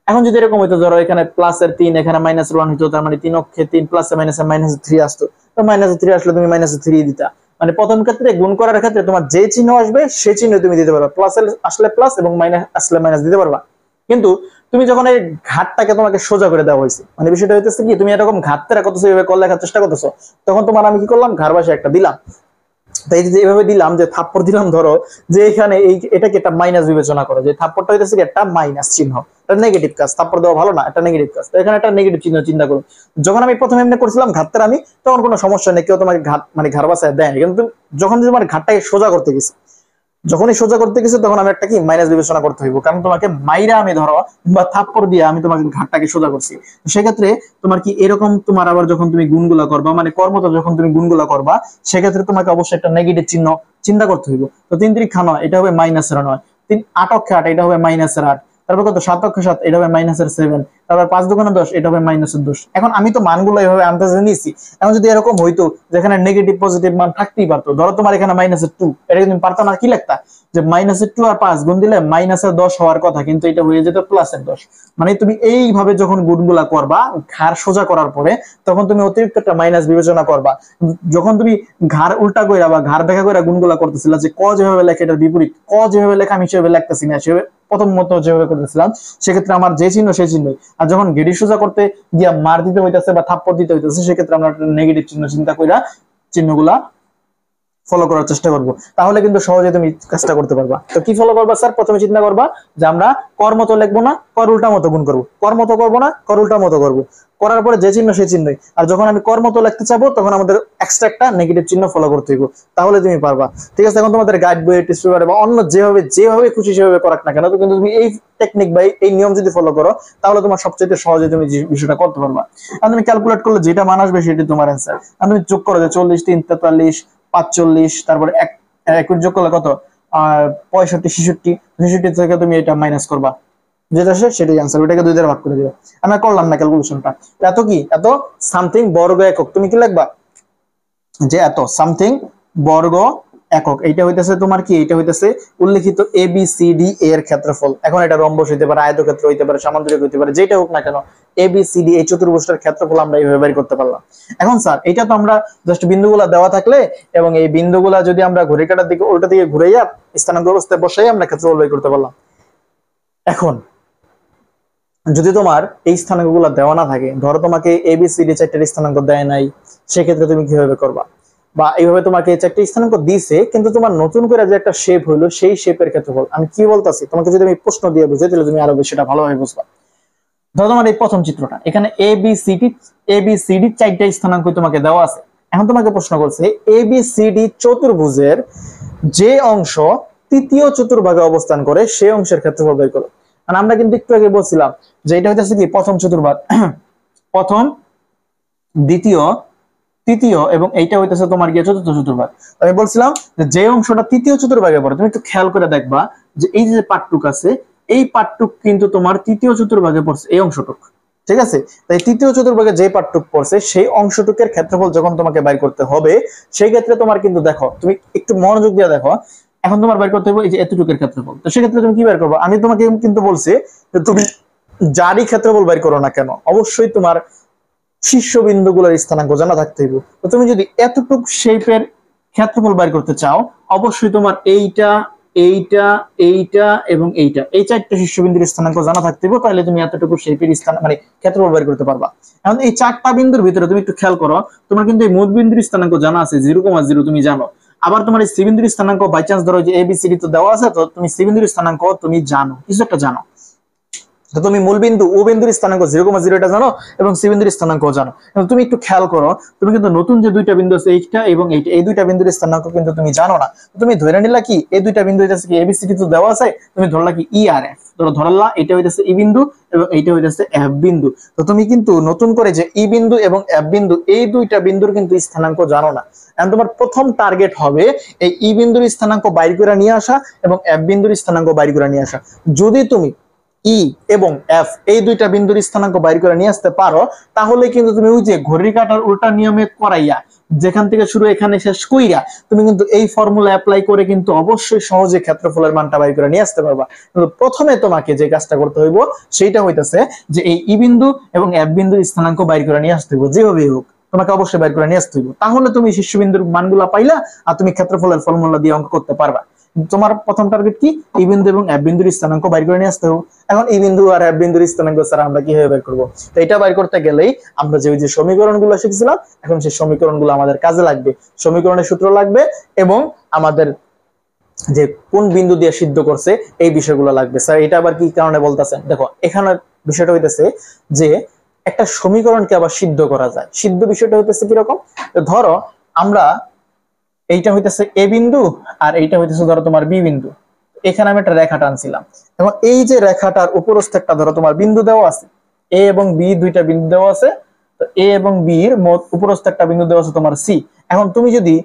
এখন যদি এরকম হইতো, ধরো এখানে প্লাসের 3 এখানে মাইনাসের 1 হইতো, তার মানে 3 অক্ষে 3 প্লাসে মাইনাসে মাইনাস 3 আসতো। তো মাইনাস 3 আসলে তুমি মাইনাস 3 দিতা। মানে প্রথম ক্ষেত্রে গুণ করার ক্ষেত্রে তোমার যে চিহ্ন আসবে সেই চিহ্ন তুমি দিতে পারবা, প্লাস আসলে প্লাস এবং মাইনাস আসলে মাইনাস দিতে পারবা। কিন্তু তুমি যখন এই ঘাটটাকে তোমাকে সোজা করে দেওয়া হয়েছে, মানে বিষয়টা হইতেছে কি, তুমি এরকম ঘাটতে করতেছো, এইভাবে করে লেখার চেষ্টা করতেছো, তখন তোমার আমি কি করলাম, ঘাড় বাসে একটা দিলাম। তাই যে এইভাবে দিলাম, যে থাপ্পড় দিলাম, ধরো যে এখানে এটাকে একটা মাইনাস বিবেচনা করো, যে থাপ্পড়টা হইতেছে একটা মাইনাস চিহ্ন, এটা নেগেটিভ কাজ, থাপ্পড় দেওয়া ভালো না, এটা নেগেটিভ কাজ। তো এখানে একটা নেগেটিভ চিহ্ন চিন্তা করো। যখন আমি প্রথমে এমনি করছিলাম ঘাটতে আমি, তখন কোনো সমস্যা নেই, কেউ তোমাকে ঘাট মানে ঘাড় বাসায় দেয়। কিন্তু যখন তোমার ঘাটটাকে সোজা করতে গেছি, যখনই সোজা করতে গেছে, তখন আমি একটা কি মাইনাস বিবেচনা করতে হইব, কারণ তোমাকে মাইরা আমি ধরো বা থাপ্পড় দিয়ে আমি তোমাকে ঘাটটাকে সোজা করছি। সেক্ষেত্রে তোমার কি এরকম, তোমার আবার যখন তুমি গুণগুলা করবা, মানে কর্মত যখন তুমি গুণগুলা করবা, সেক্ষেত্রে তোমাকে অবশ্যই একটা নেগেটিভ চিহ্ন চিন্তা করতে হইব। তো 3 3 9, এটা হবে মাইনাসের 9, 3 8 অক্ষে 8, এটা হবে মাইনাসের 8, তারপর কত 7 অক্ষে 7, এটা হবে মাইনাসের 7, তারপর 5 2 10, এটা হবে মাইনাসের 10। এখন আমি তো মানগুলো এইভাবে আন্দাজে নিয়েছি। এখন যদি এরকম হইতো যেখানে নেগেটিভ পজিটিভ মান থাকতেই পারতো, ধরো তোমার এখানে মাইনাসের 2, এটা তুমি পারতো না, কি লিখতা, যে মাইনাসের 2 আর 5 গুণ দিলে মাইনাসের 10 হওয়ার কথা, কিন্তু এটা হয়ে যেত প্লাসের 10। মানে তুমি এইভাবে যখন গুণগুলা করবা ঘাড় সোজা করার পরে, তখন তুমি অতিরিক্ত একটা মাইনাস বিবেচনা করবা। যখন তুমি ঘাড় উল্টা কইরা বা ঘাড় দেখা কইরা গুণগুলা করতেছিলা, যে ক যেভাবে লেখা এটার বিপরীত, ক যেভাবে লেখা আমি সেভাবে লিখতেছি না, সেভাবে প্রথম মতো যেভাবে করতেছিলাম, সেক্ষেত্রে আমার যে চিহ্ন সেই চিহ্নই। আর যখন গেড়ি সোজা করতে গিয়া মার দিতে হইতেছে বা থাপ্পড় দিতে হইতেছে, সেক্ষেত্রে আমরা একটা নেগেটিভ চিহ্ন চিন্তা কইরা চিহ্নগুলা ফলো করার চেষ্টা করব, তাহলে কিন্তু সহজে তুমি কাজটা করতে পারবা। তো কি ফলো করবা স্যার, প্রথমে চিন্তা করবা যে আমরা কর মতো লিখবো না, কর উল্টা মতো গুণ করবো, কর মতো করবো না, কর উল্টা মতো করবো, করার পরে যে চিহ্ন সেই চিহ্নই। আর যখন আমি কর মতো লিখতে চাবো, তখন আমাদের এক্সট্রা একটা নেগেটিভ চিহ্ন ফলো করতে হইব, তাহলে তুমি পারবা। ঠিক আছে, এখন তোমাদের গাইড বই, টেস্ট পেপারে বা অন্য যেভাবে যেভাবে খুশি সেভাবে করাক না কেন, তো কিন্তু তুমি এই টেকনিক বা এই নিয়ম যদি ফলো করো, তাহলে তোমার সবচেয়ে সহজে তুমি বিষয়টা করতে পারবা। আর তুমি ক্যালকুলেট করলে যেটা মান আসবে সেটা তোমার অ্যান্সার। আর তুমি যোগ করো যে 40 3 43 45, তারপরে এক যোগ করলে কত 65 66, 66 থেকে তুমি এটা মাইনাস করবা, যেটা আসে সেটাই অ্যান্সার, ওটাকে 2 দ্বারা ভাগ করে দিবে। আমরা করলাম না ক্যালকুলেশনটা। এত কি, এত সামথিং বর্গ একক, তুমি কি লিখবা, যে এত সামথিং বর্গ একক, এইটা হইতেছে তোমার কি, এটা হইতেছে উল্লেখিত এ বি সি ডি এর ক্ষেত্রফল। এখন এটা রম্বস হইতে পারে, আয়তক্ষেত্র হইতে পারে, সামান্তরিক হইতে পারে, যেটা হোক না কেন, এ বি সি ডি এই চতুর্ভুজটার ক্ষেত্রফল আমরা এইভাবে বের করতে পারলাম। এখন স্যার এটা তো আমরা জাস্ট বিন্দুগুলা দেওয়া থাকলে, এবং এই বিন্দুগুলা যদি আমরা ঘড়ি কাটার দিকে উল্টা দিকে ঘুরাইয়া স্থানাঙ্ক অবস্থায় বসাই আমরা ক্ষেত্রফল বের করতে পারলাম। এখন যদি তোমার এই স্থানাঙ্কগুলো দেওয়া না থাকে, ধরো তোমাকে এ বি সি ডি 4টা স্থানাঙ্ক দেয় নাই, সেক্ষেত্রে তুমি কিভাবে করবা, বা এইভাবে তোমাকে 4টা স্থানাঙ্ক দিছে, কিন্তু তোমার নতুন করে যে একটা শেপ হইলো, সেই শেপের ক্ষেত্রফল আমি কি বলতাছি, তোমাকে যদি আমি প্রশ্ন দিয়ে বুঝাই, তাহলে তুমি আরো বেশিটা ভালোভাবে বুঝবা। ধরো তোমার এই প্রথম চিত্রটা, এখানে এ বি সি ডি 4টা স্থানাঙ্ক তোমাকে দেওয়া আছে। এখন তোমাকে প্রশ্ন করছে এ বি সি ডি চতুর্ভুজের যে অংশ তৃতীয় চতুর্ভাগে অবস্থান করে সেই অংশের ক্ষেত্রফল বের করো। আর আমরা কিন্তু একটু আগে বলছিলাম যে এটা হচ্ছে কি প্রথম চতুর্ভাগ, প্রথম দ্বিতীয় তৃতীয়, এবং এইটা হইতেছে তোমার গিয়ে চতুর্থ চতুর্ভাগ। আমি বলছিলাম যে অংশটা তৃতীয় চতুর্ভাগে পড়ে, তুমি একটু খেয়াল করে দেখবা যে এই যে পাঠটুক আছে, এই পাঠটুক কিন্তু তোমার তৃতীয় চতুর্ভাগে পড়ছে, এই অংশটুক। ঠিক আছে, তাই তৃতীয় চতুর্ভাগে যে পাঠটুক পড়ছে সেই অংশটুকের ক্ষেত্রফল যখন তোমাকে বাইর করতে হবে, সেই ক্ষেত্রে তোমার কিন্তু দেখো, তুমি একটু মনোযোগ দিয়ে দেখো, এখন তোমার বাইর করতে হবে এই যে এতটুকের ক্ষেত্রফল। তো সেক্ষেত্রে তুমি কি বের করবো, আমি তোমাকে কিন্তু বলছি যে তুমি যারই ক্ষেত্রফল বাইর করো না কেন, অবশ্যই তোমার শীর্ষবিন্দুগুলোর স্থানাঙ্ক জানা থাকতে হইব। তো তুমি যদি এতটুক শেপের ক্ষেত্রফল বাইর করতে চাও, অবশ্যই তোমার এইটা এইটা, এইটা এবং এইটা, এই চারটা শীর্ষবিন্দুর স্থানাঙ্ক জানা থাকতে হবে, তাহলে তুমি এতটুকু শেপের স্থান মানে ক্ষেত্রফল বের করতে পারবা। এখন এই চারটা বিন্দুর ভিতরে তুমি একটু খেয়াল করো, তোমার কিন্তু এই মূল বিন্দুর স্থানাঙ্ক জানা আছে 0,0 তুমি জানো। আবার তোমার এই সি বিন্দুর স্থানাঙ্ক বাই চান্স ধরো যে এবিসিডি তো দেওয়া আছে, তো তুমি সি বিন্দুর স্থানাঙ্ক তুমি জানো, কিছু একটা জানো। তো তুমি মূল বিন্দু ও বিন্দুর স্থানাঙ্ক 0,0 এটা জানো এবং সি বিন্দুর স্থানাঙ্ক জানো। তুমি একটু খেয়াল করো, তুমি কিন্তু নতুন যে দুইটা বিন্দু আছে এইটা এবং এইটা, এই দুইটা বিন্দুর স্থানাঙ্ক কিন্তু তুমি জানো না। তুমি ধরে নিলা কি এই দুইটা বিন্দু হইতাছে কি এবিসিডি তো দেওয়া আছে, তুমি ধরলা কি ই আর এফ, ধরলা এটা হইতাছে ই বিন্দু এবং এইটা হইতাছে এফ বিন্দু। তো তুমি কিন্তু নতুন করে যে ই বিন্দু এবং এফ বিন্দু এই দুইটা বিন্দুর কিন্তু স্থানাঙ্ক জানো না। এখন তোমার প্রথম টার্গেট হবে এই ই বিন্দুর স্থানাঙ্ক বাইর করে নিয়ে আসা এবং এফ বিন্দুর স্থানাঙ্ক বাইর করে নিয়ে আসা। যদি তুমি ই এবং এফ এই দুইটা বিন্দুর স্থানাঙ্ক বাইর করে নিয়ে আসতে পারো, তাহলে কিন্তু তুমি ওই যে ঘড়ির কাঁটার উল্টা নিয়মে করাইয়া যেখান থেকে শুরু এখানে শেষ কইরা তুমি কিন্তু এই ফর্মুলা অ্যাপ্লাই করে কিন্তু অবশ্যই সহজে ক্ষেত্রফলের মানটা বাইর করে নিয়ে আসতে পারবা। কিন্তু প্রথমে তোমাকে যে কাজটা করতে হইব সেইটা হইতাছে যে এই ই বিন্দু এবং এফ বিন্দুর স্থানাঙ্ক বাইর করে নিয়ে আসতে হইব, যেভাবেই হোক তোমাকে অবশ্যই বাইর করে নিয়ে আসতে হইব। তাহলে তুমি শীর্ষবিন্দুর মানগুলা পাইলা আর তুমি ক্ষেত্রফলের ফর্মুলা দিয়ে অঙ্ক করতে পারবা। তোমার প্রথম টার্গেট কি ই বিন্দু এবং এফ বিন্দুর স্থানাঙ্ক বাইর করে নিয়ে আসতে হবে। এখন ই বিন্দু আর এফ বিন্দুর স্থানাঙ্ক ছাড়া আমরা কিভাবে বের করব? তো এটা বাইর করতে গেলেই আমরা যে সমীকরণগুলো শিখছিলাম এখন সেই সমীকরণগুলো আমাদের কাজে লাগবে, সমীকরণের সূত্র লাগবে এবং আমাদের যে কোন বিন্দু দিয়ে সিদ্ধ করছে এই বিষয়গুলো লাগবে। স্যার এটা আবার কি কারণে বলতেছেন? দেখো এখানে বিষয়টা হইতেছে যে একটা সমীকরণকে আবার সিদ্ধ করা যায়। সিদ্ধ বিষয়টা হইতেছে কিরকম, ধরো আমরা এইটা হইতেছে এ বিন্দু আর এইটা হইতেছে ধরো তোমার বি বিন্দু, এখানে আমি একটা রেখা টানছিলাম এবং এই যে রেখাটার উপরস্থ একটা ধরো তোমার বিন্দু দেওয়া আছে, এ এবং বি দুইটা বিন্দু দেওয়া আছে। তো এ এবং বি এর মোট উপরস্থ একটা বিন্দু দেওয়া আছে তোমার সি। এখন তুমি যদি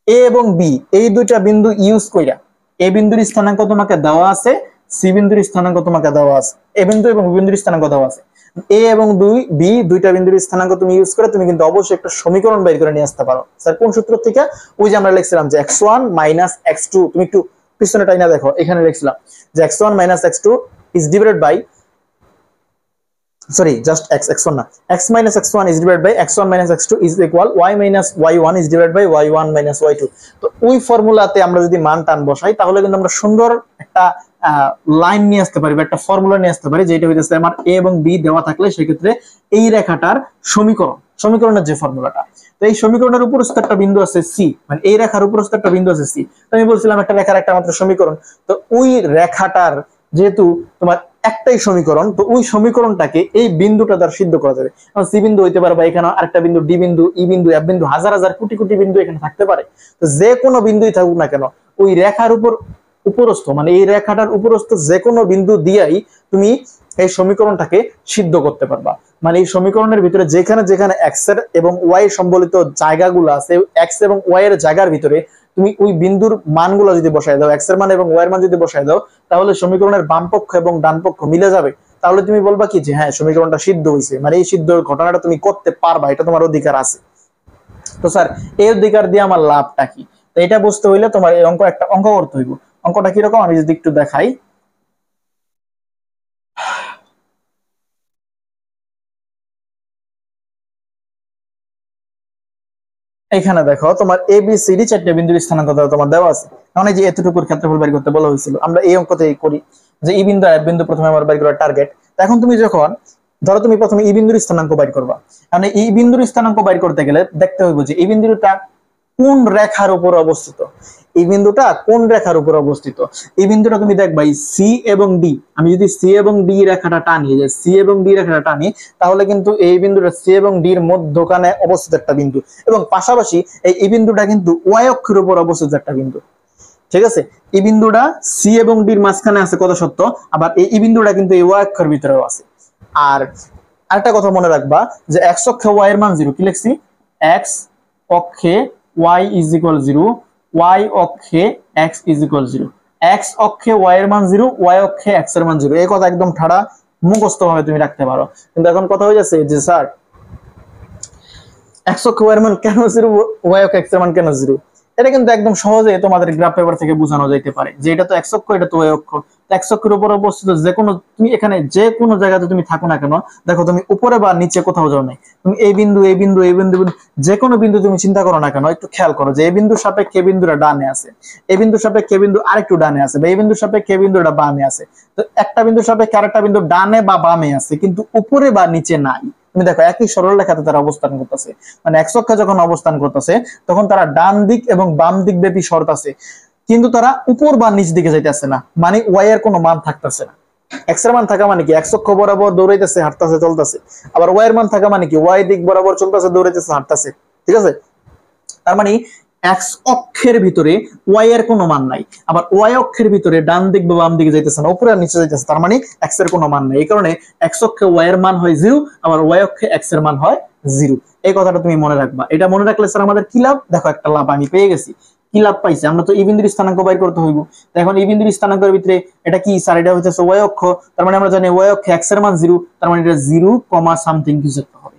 এ এবং বি এই দুইটা বিন্দু ইউজ কইরা, এ বিন্দুর স্থানাঙ্ক তোমাকে দেওয়া আছে, সি বিন্দুর স্থানাঙ্ক তোমাকে দেওয়া আছে, এ বিন্দু এবং বি বিন্দুর স্থানাঙ্ক দেওয়া আছে, এ এবং বি দুইটা বিন্দুর স্থানাঙ্ক তুমি ইউজ করে তুমি কিন্তু অবশ্যই একটা সমীকরণ বের করে নিয়ে আসতে পারো। স্যার কোন সূত্র থেকে? ওই যে আমরা লিখছিলাম যে x1 - x2, তুমি একটু পিছনে টাইনা দেখো, এখানে লিখছিলাম যে x1 - x2 is divided by, sorry just x1 না, x - x1 is divided by x1 - x2 is equal y - y1 is divided by y1 - y2। তো ওই ফর্মুলাতে আমরা যদি মান টান বসাই তাহলে কিন্তু আমরা সুন্দর একটা লাইন নিয়ে আসতে পারি, একটা ফর্মুলা নিয়ে আসতে পারি, যেটা হইতেছে আমার এ এবং বি দেওয়া থাকলে সেক্ষেত্রে এই রেখাটার সমীকরণের যে ফর্মুলাটা। তো এই সমীকরণের উপরস্থ একটা বিন্দু আছে সি, মানে এই রেখার উপরস্থ একটা বিন্দু আছে সি। তো আমি বলছিলাম একটা রেখার একটা মাত্র সমীকরণ, তো ওই রেখাটার যেহেতু তোমার একটাই সমীকরণ, তো ওই সমীকরণটাকে এই বিন্দুটা দ্বারা সিদ্ধ করা যাবে। সি বিন্দু হইতে পারে বা এখানে আরেকটা বিন্দু ডি বিন্দু, ই বিন্দু, এফ বিন্দু, হাজার হাজার কোটি কোটি বিন্দু এখানে থাকতে পারে। তো যে কোনো বিন্দুই থাকুক না কেন ওই রেখার উপরস্থ মানে এই রেখাটার উপরস্থ যে কোনো বিন্দু দিয়েই তুমি এই সমীকরণটাকে সিদ্ধ করতে পারবা। মানে এই সমীকরণের ভিতরে যেখানে যেখানে এক্স এর এবং ওয়াই সম্বলিত জায়গাগুলো আছে, এক্স এবং ওয়াই এর জায়গার ভিতরে তুমি ওই বিন্দুর মানগুলো যদি বসায় দাও, এক্স এর মান এবং ওয়াই এর মান যদি বসায় দাও, তাহলে সমীকরণের বাম পক্ষ এবং ডান পক্ষ মিলে যাবে। তাহলে তুমি বলবা কি যে হ্যাঁ সমীকরণটা সিদ্ধ হয়েছে, মানে এই সিদ্ধ ঘটনাটা তুমি করতে পারবা, এটা তোমার অধিকার আছে। তো স্যার এই অধিকার দিয়ে আমার লাভটা কি? তো এটা বুঝতে হইলে তোমার এই একটা অঙ্ক করতে হইব। অঙ্কটা কিরকম আমি যদি একটু দেখাই, এখানে দেখো তোমার এ বি সি ডি চারটে বিন্দুর স্থানাঙ্ক তোমার দেওয়া আছে। এখন এই যে এতটুকুর ক্ষেত্রফল বের করতে বলা হয়েছিল, আমরা এই অঙ্কতেই করি যে ই বিন্দু আর এফ বিন্দু প্রথমে আমার বের করার টার্গেট। এখন তুমি যখন ধরো তুমি প্রথমে ই বিন্দুর স্থানাঙ্ক বাইর করবা, মানে ই বিন্দুর স্থানাঙ্ক বাইর করতে গেলে দেখতে হইব যে এই বিন্দুটা কোন রেখার উপর অবস্থিত, এই বিন্দুটা কোন রেখার উপর অবস্থিত। এই বিন্দুটা তুমি দেখবা সি এবং ডি, আমি যদি সি এবং ডি রেখাটা টানি, যে সি এবং ডি রেখাটা টানি, তাহলে কিন্তু এই বিন্দুটা সি এবং ডি এর মধ্যখানে অবস্থিত একটা বিন্দু এবং পাশাপাশি এই বিন্দুটা কিন্তু ওয়াই অক্ষের উপর অবস্থিত একটা বিন্দু। ঠিক আছে, এই বিন্দুটা সি এবং ডির মাঝখানে আছে কত সত্য, আবার এই বিন্দুটা কিন্তু এই ওয়াই অক্ষের ভিতরেও আছে। আর আরেকটা কথা মনে রাখবা যে এক্স অক্ষে ওয়াই এর মান 0, কি লিখছি? এক্স অক্ষে y is equal 0, y অক্ষে x is equal 0, x অক্ষে y এর মান 0, y অক্ষে x এর মান 0। এই কথা একদম ঠাড়া মুখস্থ ভাবে তুমি রাখতে পারো। কিন্তু এখন কথা হয়ে যাচ্ছে যে স্যার x অক্ষে y এর মান কেন 0, y অক্ষে x এর মান কেন 0? এটা কিন্তু একদম সহজে তোমাদের গ্রাফ পেপার থেকে বোঝানো যাইতে পারে যে এটা তো x অক্ষ, এটা তো y অক্ষ। এক্স অক্ষের উপরে অবস্থিত যে কোনো, তুমি এখানে যে কোনো জায়গাতে তুমি থাকো না কেন, দেখো তুমি উপরে বা নিচে কোথাও যাও নাই, তুমি এই বিন্দু এই বিন্দু এই বিন্দু যে কোনো বিন্দু তুমি চিন্তা করো না কেন, একটু খেয়াল করো যে এই বিন্দুর সাপেক্ষে বিন্দুটা ডানে আছে, এই বিন্দুর সাপেক্ষে বিন্দু আরেকটু ডানে আছে, বা এই বিন্দুর সাপেক্ষে বিন্দুটা বামে আছে। তো একটা বিন্দুর সাপেক্ষে আরেকটা বিন্দু ডানে বা বামে আছে, কিন্তু উপরে বা নিচে নাই। তুমি দেখো একই সরল রেখাতে তারা অবস্থান করতেছে, মানে এক্স অক্ষে যখন অবস্থান করতেছে তখন তারা ডান দিক এবং বাম দিক ব্যাপী সরত আছে, কিন্তু তারা উপর বা নিচ দিকে যাইতেছে না, মানে ওয়াই এর কোনো মান থাকতেছে না। এক্স এর মান থাকা মানে কি, এক্স অক্ষ বরাবর দৌড়াইতেছে, হাঁটতেছে, চলতেছে। আবার ওয়াই এর মান থাকা মানে কি, ওয়াই দিক বরাবর চলতেছে, দৌড়াইতেছে, হাঁটতেছে। ঠিক আছে, তার মানে এক্স অক্ষের ভিতরে ওয়াই এর কোনো মান নাই, আবার ওয়াই অক্ষের ভিতরে ডান দিক বা বাম দিকে যাইতেছে না, উপরে আর নিচে যাইতেছে, তার মানে এক্স এর কোনো মান নাই। এই কারণে এক্স অক্ষে ওয়াই এর মান হয় 0, আবার ওয়াই অক্ষে এক্স এর মান হয় 0। এই কথাটা তুমি মনে রাখবা। এটা মনে রাখলে স্যার আমাদের কি লাভ, দেখো একটা লাভ আমি পেয়ে গেছি। কি লাভ পাইছি আমরা, তো এই বিন্দুর স্থানাঙ্ক বাইর করতে হইব। তো এখন এই বিন্দুর স্থানাঙ্কের ভিতরে এটা কি স্যার, এটা হচ্ছে ওয়াই অক্ষ, তার মানে আমরা জানি ওয়াই অক্ষে এক্স এর মান 0, তার মানে এটা 0, সামথিং কিছু একটা হবে।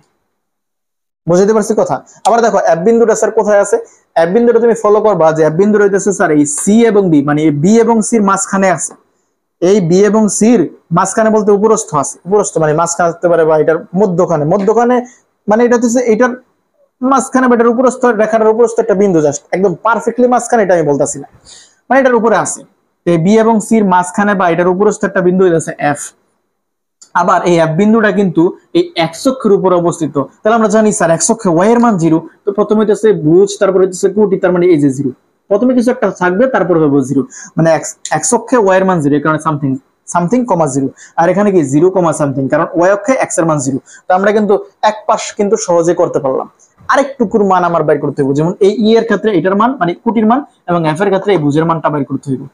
বুঝতে পারছি কথা? আবার দেখো এফ বিন্দুটা স্যার কোথায় আছে, এফ বিন্দুটা তুমি ফলো করবা যে এফ বিন্দু রইতেছে স্যার এই সি এবং বি, মানে বি এবং সির মাঝখানে আছে। এই বি এবং সির মাঝখানে বলতে উপরস্থ আছে, উপরস্থ মানে মাঝখানে আসতে পারে, বা এটার মধ্যখানে, মধ্যখানে মানে এটা হচ্ছে এটার মাঝখানে বা এটার উপরস্থ রেখার উপরস্থ একটা বিন্দু, জাস্ট একদম পারফেক্টলি মাঝখানে, এটা আমি বলতাছি না, মানে এটার উপরে আছে। এই বি এবং সির মাঝখানে বা এটার উপরস্থ একটা বিন্দু হইতাছে এফ। আবার এই এফ বিন্দুটা কিন্তু এই এক্স অক্ষের উপর অবস্থিত। তাহলে আমরা জানি স্যার এক্স অক্ষে ওয়াই এর মান 0, তো প্রথমে হইতেছে ভুজ, তারপর হইতেছে কোটি, তার মানে এই যে 0, প্রথমে কিছু একটা থাকবে, তারপর হবে 0, মানে এক্স অক্ষে ওয়াই এর মান 0, এই কারণে সামথিং সামথিং কমা 0, আর এখানে কি 0 কমা সামথিং, কারণ ওয়াই অক্ষে এক্স এর মান 0। তো আমরা কিন্তু এক পাশ কিন্তু সহজে করতে পারলাম। আরেকটুকুর মান আমার বাইর করতে হবে, যেমন এই ই এর ক্ষেত্রে এটার মান মানে কোটির মান, এবং এফ এর ক্ষেত্রে এই ভুজের মানটা বাইর করতে হবে,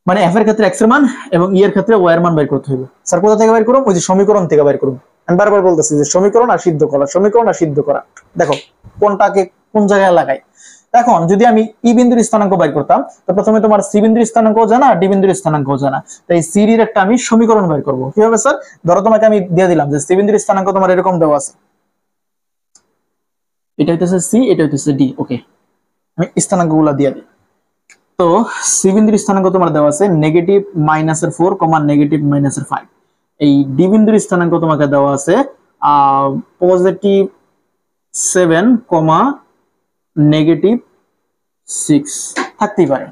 মানে এফ এর ক্ষেত্রে এক্স এর মান এবং ই এর ক্ষেত্রে ওয়াই এর মান বের করতে হবে। স্যার কোথা থেকে বের করব, ওই যে সমীকরণ থেকে বের করব। আমি বারবার বলতেছি যে সমীকরণ আর সিদ্ধ করা, সমীকরণ আর সিদ্ধ করা, দেখো কোনটাকে কোন জায়গায় লাগাই। এখন যদি আমি ই বিন্দুর স্থানাঙ্ক বের করতাম, তো প্রথমে তোমার সি বিন্দুর স্থানাঙ্কও জানা, ডি বিন্দুর স্থানাঙ্কও জানা, তো এই সি এর একটা আমি সমীকরণ বের করব। কিভাবে স্যার, ধরো তোমাকে আমি দিয়ে দিলাম যে সি বিন্দুর স্থানাঙ্ক তোমার এরকম দেওয়া আছে, এটা হইতেছে সি, এটা হইতেছে ডি। ওকে, আমি স্থানাঙ্কগুলো দিয়ে দিই। তো সি বিন্দুর স্থানাঙ্ক তোমার দেওয়া আছে -4, -5। এই ডি বিন্দুর স্থানাঙ্ক তোমাকে দেওয়া আছে +7, -6 থাকতেই পারে।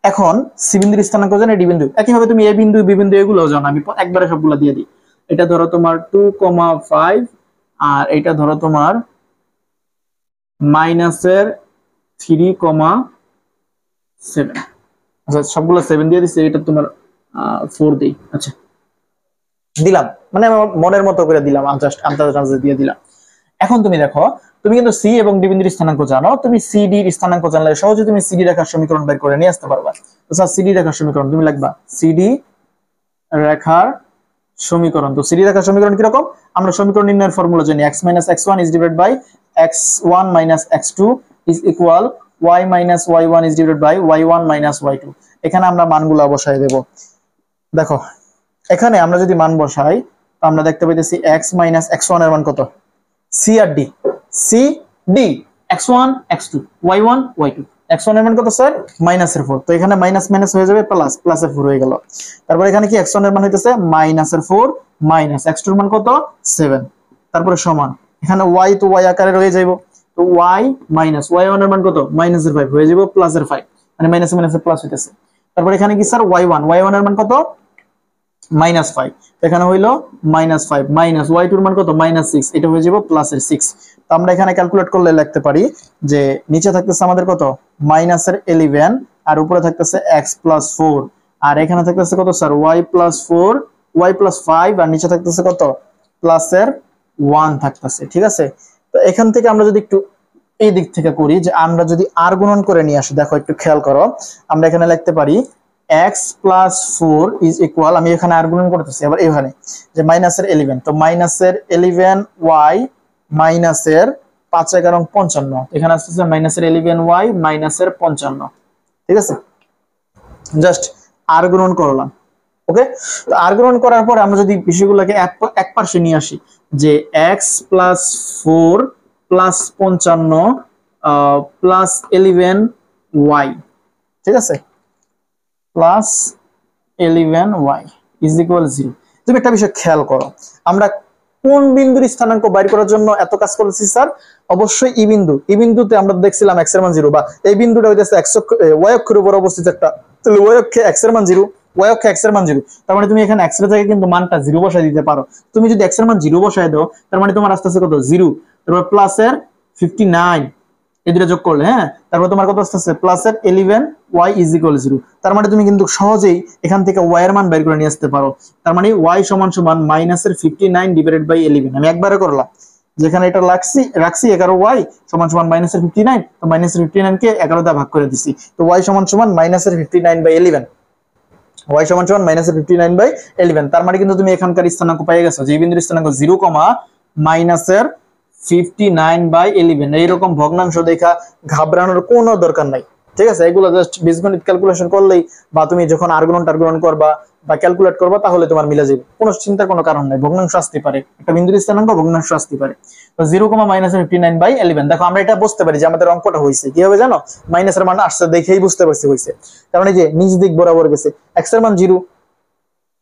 এখন সি বিন্দুর স্থানাঙ্ক জানো, ডি বিন্দু একইভাবে তুমি এ বিন্দু বি বিন্দু এগুলো জানো, আমি একবারে সবগুলো দিয়ে দিই। এটা ধরো তোমার 2,5, আর এটা ধরো তোমার -3,7। আচ্ছা সবগুলো 7 দিয়ে দিচ্ছি, এটা তোমার 4 দেই। আচ্ছা দিলাম, মানে আমার মনের মতো করে দিলাম, জাস্ট আন্দাজে দিয়ে দিলাম। এখন তুমি দেখো, তুমি কিন্তু সি এবং ডি বিন্দুর স্থানাঙ্ক জানো, তুমি সি ডি এর স্থানাঙ্ক জানলে সহজে তুমি সিডি রেখার সমীকরণ বের করে নিয়ে আসতে পারবা। তো স্যার সিডি রেখার সমীকরণ তুমি লিখবা, সিডি রেখার সমীকরণ। তো সিডি রেখার সমীকরণ কি রকম, আমরা সমীকরণ নির্ণয়ের ফর্মুলা জানি, x - x1 is divided by x1 - x2 is equal y - y1 is divided by y1 - y2। এখানে আমরা মানগুলো বসাই দেব। দেখো এখানে আমরা যদি মান বসাই, তো আমরা দেখতে পাইতেছি x - x1 এর মান কত, সি আর D, C D, x1 x2 y1 y2। x1 এর মান কত স্যার, -4, তো এখানে মাইনাস মাইনাস হয়ে যাবে প্লাস, +4 হয়ে গেল। তারপর এখানে কি x1 এর মান হইতেছে -4 মাইনাস x2 এর মান কত 7, তারপরে সমান এখানে y তো y আকারে রয়ে যাইবো, তো y মাইনাস y1 এর মান কত -5 হয়ে যাবে +5, মানে মাইনাস মাইনাসে প্লাস হইতেছে। তারপর এখানে কি স্যার y1 এর মান কত -5, এখানে হইলো -5 মাইনাস y2 এর মান কত -6, এটা হয়ে যাবে +6। তো আমরা এখানে ক্যালকুলেট করলে লিখতে পারি যে নিচে থাকতেছে আমাদের কত -11, আর উপরে থাকতেছে x + 4, আর এখানে থাকতেছে কত স্যার y + 4 y + 5, আর নিচে থাকতেছে কত +1 থাকতেছে। ঠিক আছে, তো এখান থেকে আমরা যদি একটু এই দিক থেকে করি, যে আমরা যদি r গুণন করে নিয়ে আসি, দেখো একটু খেয়াল করো, আমরা এখানে লিখতে পারি x + 4 is equal, আমি এখানে আর গুণন করতেছি আবার এখানে যে -11, তো -11 y -5 11 55, এখানে আসছে -11 y -55। ঠিক আছে, জাস্ট আর গুণন করলাম। ওকে, তো আর গুণন করার পর আমরা যদি বিষয়গুলোকে এক পাশে নিয়ে আসি, যে x + 4 + 55 + 11 y, ঠিক আছে, 11y ইজ ইকুয়াল 0। তুমি একটা বিষয় খেয়াল করো, আমরা কোন বিন্দুর স্থানাঙ্ক বাইর করার জন্য এত কাজ করেছি স্যার? অবশ্যই ই বিন্দু। ই বিন্দুতে আমরা দেখছিলাম x এর মান 0, বা এই বিন্দুটা হইতেছে x অক্ষ y অক্ষের উপর অবস্থিত একটা, তাহলে y অক্ষে x এর মান 0, y অক্ষে x এর মান 0, তার মানে তুমি এখানে x এর জায়গায় কিন্তু মানটা 0 বসায় দিতে পারো। তুমি যদি x এর মান 0 বসায় দাও, তার মানে তোমার আসতেছে কত? 0, তারপর প্লাস এর 59, এই দুটো যোগ করলে, হ্যাঁ, তারপর তোমার কত আসতেছে? প্লাস এর 11y ইজ ইকুয়াল 0। তার মানে তুমি কিন্তু সহজেই এখান থেকে y এর মান বের করে নিয়ে আসতে পারো। তার মানে y সমান সমান মাইনাসের 59 ডিভাইডেড বাই 11। আমি একবারে করলাম, যেখানে এটা রাখছি 11y সমান সমান মাইনাসের 59, তো মাইনাসের 59 কে 11 দ্বারা ভাগ করে দিছি, তো y সমান সমান মাইনাসের 59 বাই 11, y সমান সমান মাইনাসের 59 বাই 11। তার মানে কিন্তু তুমি এখানকার স্থানাঙ্ক পেয়ে গেছো, যে বিন্দুর স্থানাঙ্ক 0, মাইনাসের 59/11। এইরকম ভগ্নাংশ দেখা ঘাবড়ানোর কোনো দরকার নাই, ঠিক আছে? এগুলো জাস্ট বীজগণিত ক্যালকুলেশন করলেই, বা তুমি যখন আর্গুমেন্ট টার্গুমেন্ট করবা বা ক্যালকুলেট করবা, তাহলে তোমার মিলে যাবে, কোনো চিন্তার কোনো কারণ নাই। ভগ্নাংশ আসতে পারে, একটা বিন্দুর স্থানাঙ্ক ভগ্নাংশ আসতে পারে। তো 0, -59/11। দেখো আমরা এটা বুঝতে পারি যে আমাদের অঙ্কটা হয়েছে কি হবে জানো? মাইনাসের মান আসছে দেখেই বুঝতে পারছি হয়েছে, কারণ এই যে নিচ দিক বরাবর গেছে, x এর মান 0,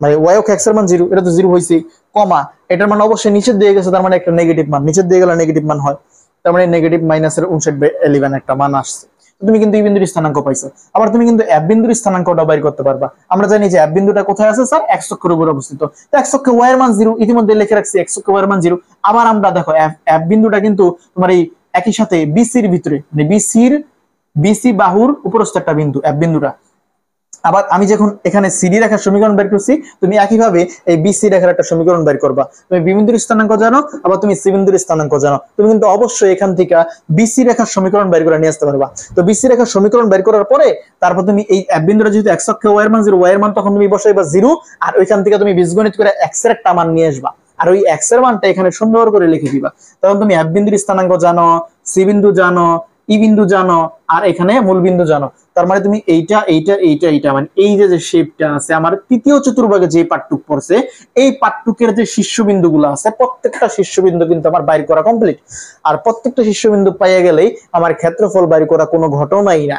মানে y অক্ষ x এর মান 0, এটা তো 0 হইছে, কমা এটার মান অবশ্যই নিচের দিকে গেছে, তার মানে একটা নেগেটিভ মান, নিচের দিকে গেলে নেগেটিভ মান হয়, তার মানে নেগেটিভ মাইনাসের 59/11 একটা মান আসছে। তুমি কিন্তু এই বিন্দুর স্থানাঙ্ক পাইছো। আবার তুমি কিন্তু f বিন্দুর স্থানাঙ্কটা বাইর করতে পারবা। আমরা জানি যে f বিন্দুটা কোথায় আছে স্যার? x অক্ষের উপর অবস্থিত। তো x অক্ষে y এর মান 0 ইতিমধ্যে লিখে রাখছি, x অক্ষে y এর মান 0। আবার আমরা দেখো f বিন্দুটা কিন্তু তোমার এই একই সাথে BC এর ভিতরে, মানে BC বাহুর উপরস্থ একটা বিন্দু f বিন্দুটা। আবার আমি যখন এখানে সিডি রেখার সমীকরণ বের করছি, তুমি একইভাবে এই বিসি রেখার একটা সমীকরণ বের করবা। তুমি বি বিন্দুর স্থানাঙ্ক জানো, আবার তুমি সি বিন্দুর স্থানাঙ্ক জানো, তুমি কিন্তু অবশ্যই এখান থেকে বিসি রেখার সমীকরণ বের করে নিয়ে আসতে পারবা। তো বিসি রেখার সমীকরণ বের করার পরে তারপর তুমি এই এফ বিন্দুটা যেহেতু x অক্ষে y এর মান 0, y এর মান তখন তুমি বসাইবা 0, আর ওইখান থেকে তুমি বীজগণিত করে x এর একটা মান নিয়ে আসবা, আর ওই x এর মানটা এখানে সুন্দর করে লিখে দিবা। তখন তুমি এফ বিন্দুর স্থানাঙ্ক জানো, সি বিন্দু জানো, ই বিন্দু জানো, আর এখানে মূল বিন্দু জানো। তার মানে তুমি এইটা মানে এই যে শেপটা আছে আমার তৃতীয় চতুর্ভাগে যে পাটটুক পড়ছে, এই পাটটুকের যে শীর্ষবিন্দুগুলো আছে প্রত্যেকটা শীর্ষবিন্দু কিন্তু আমার বাইর করা কমপ্লিট। আর প্রত্যেকটা শীর্ষবিন্দু পাইয়া গেলেই আমার ক্ষেত্রফল বাইর করা কোনো ঘটনাই না,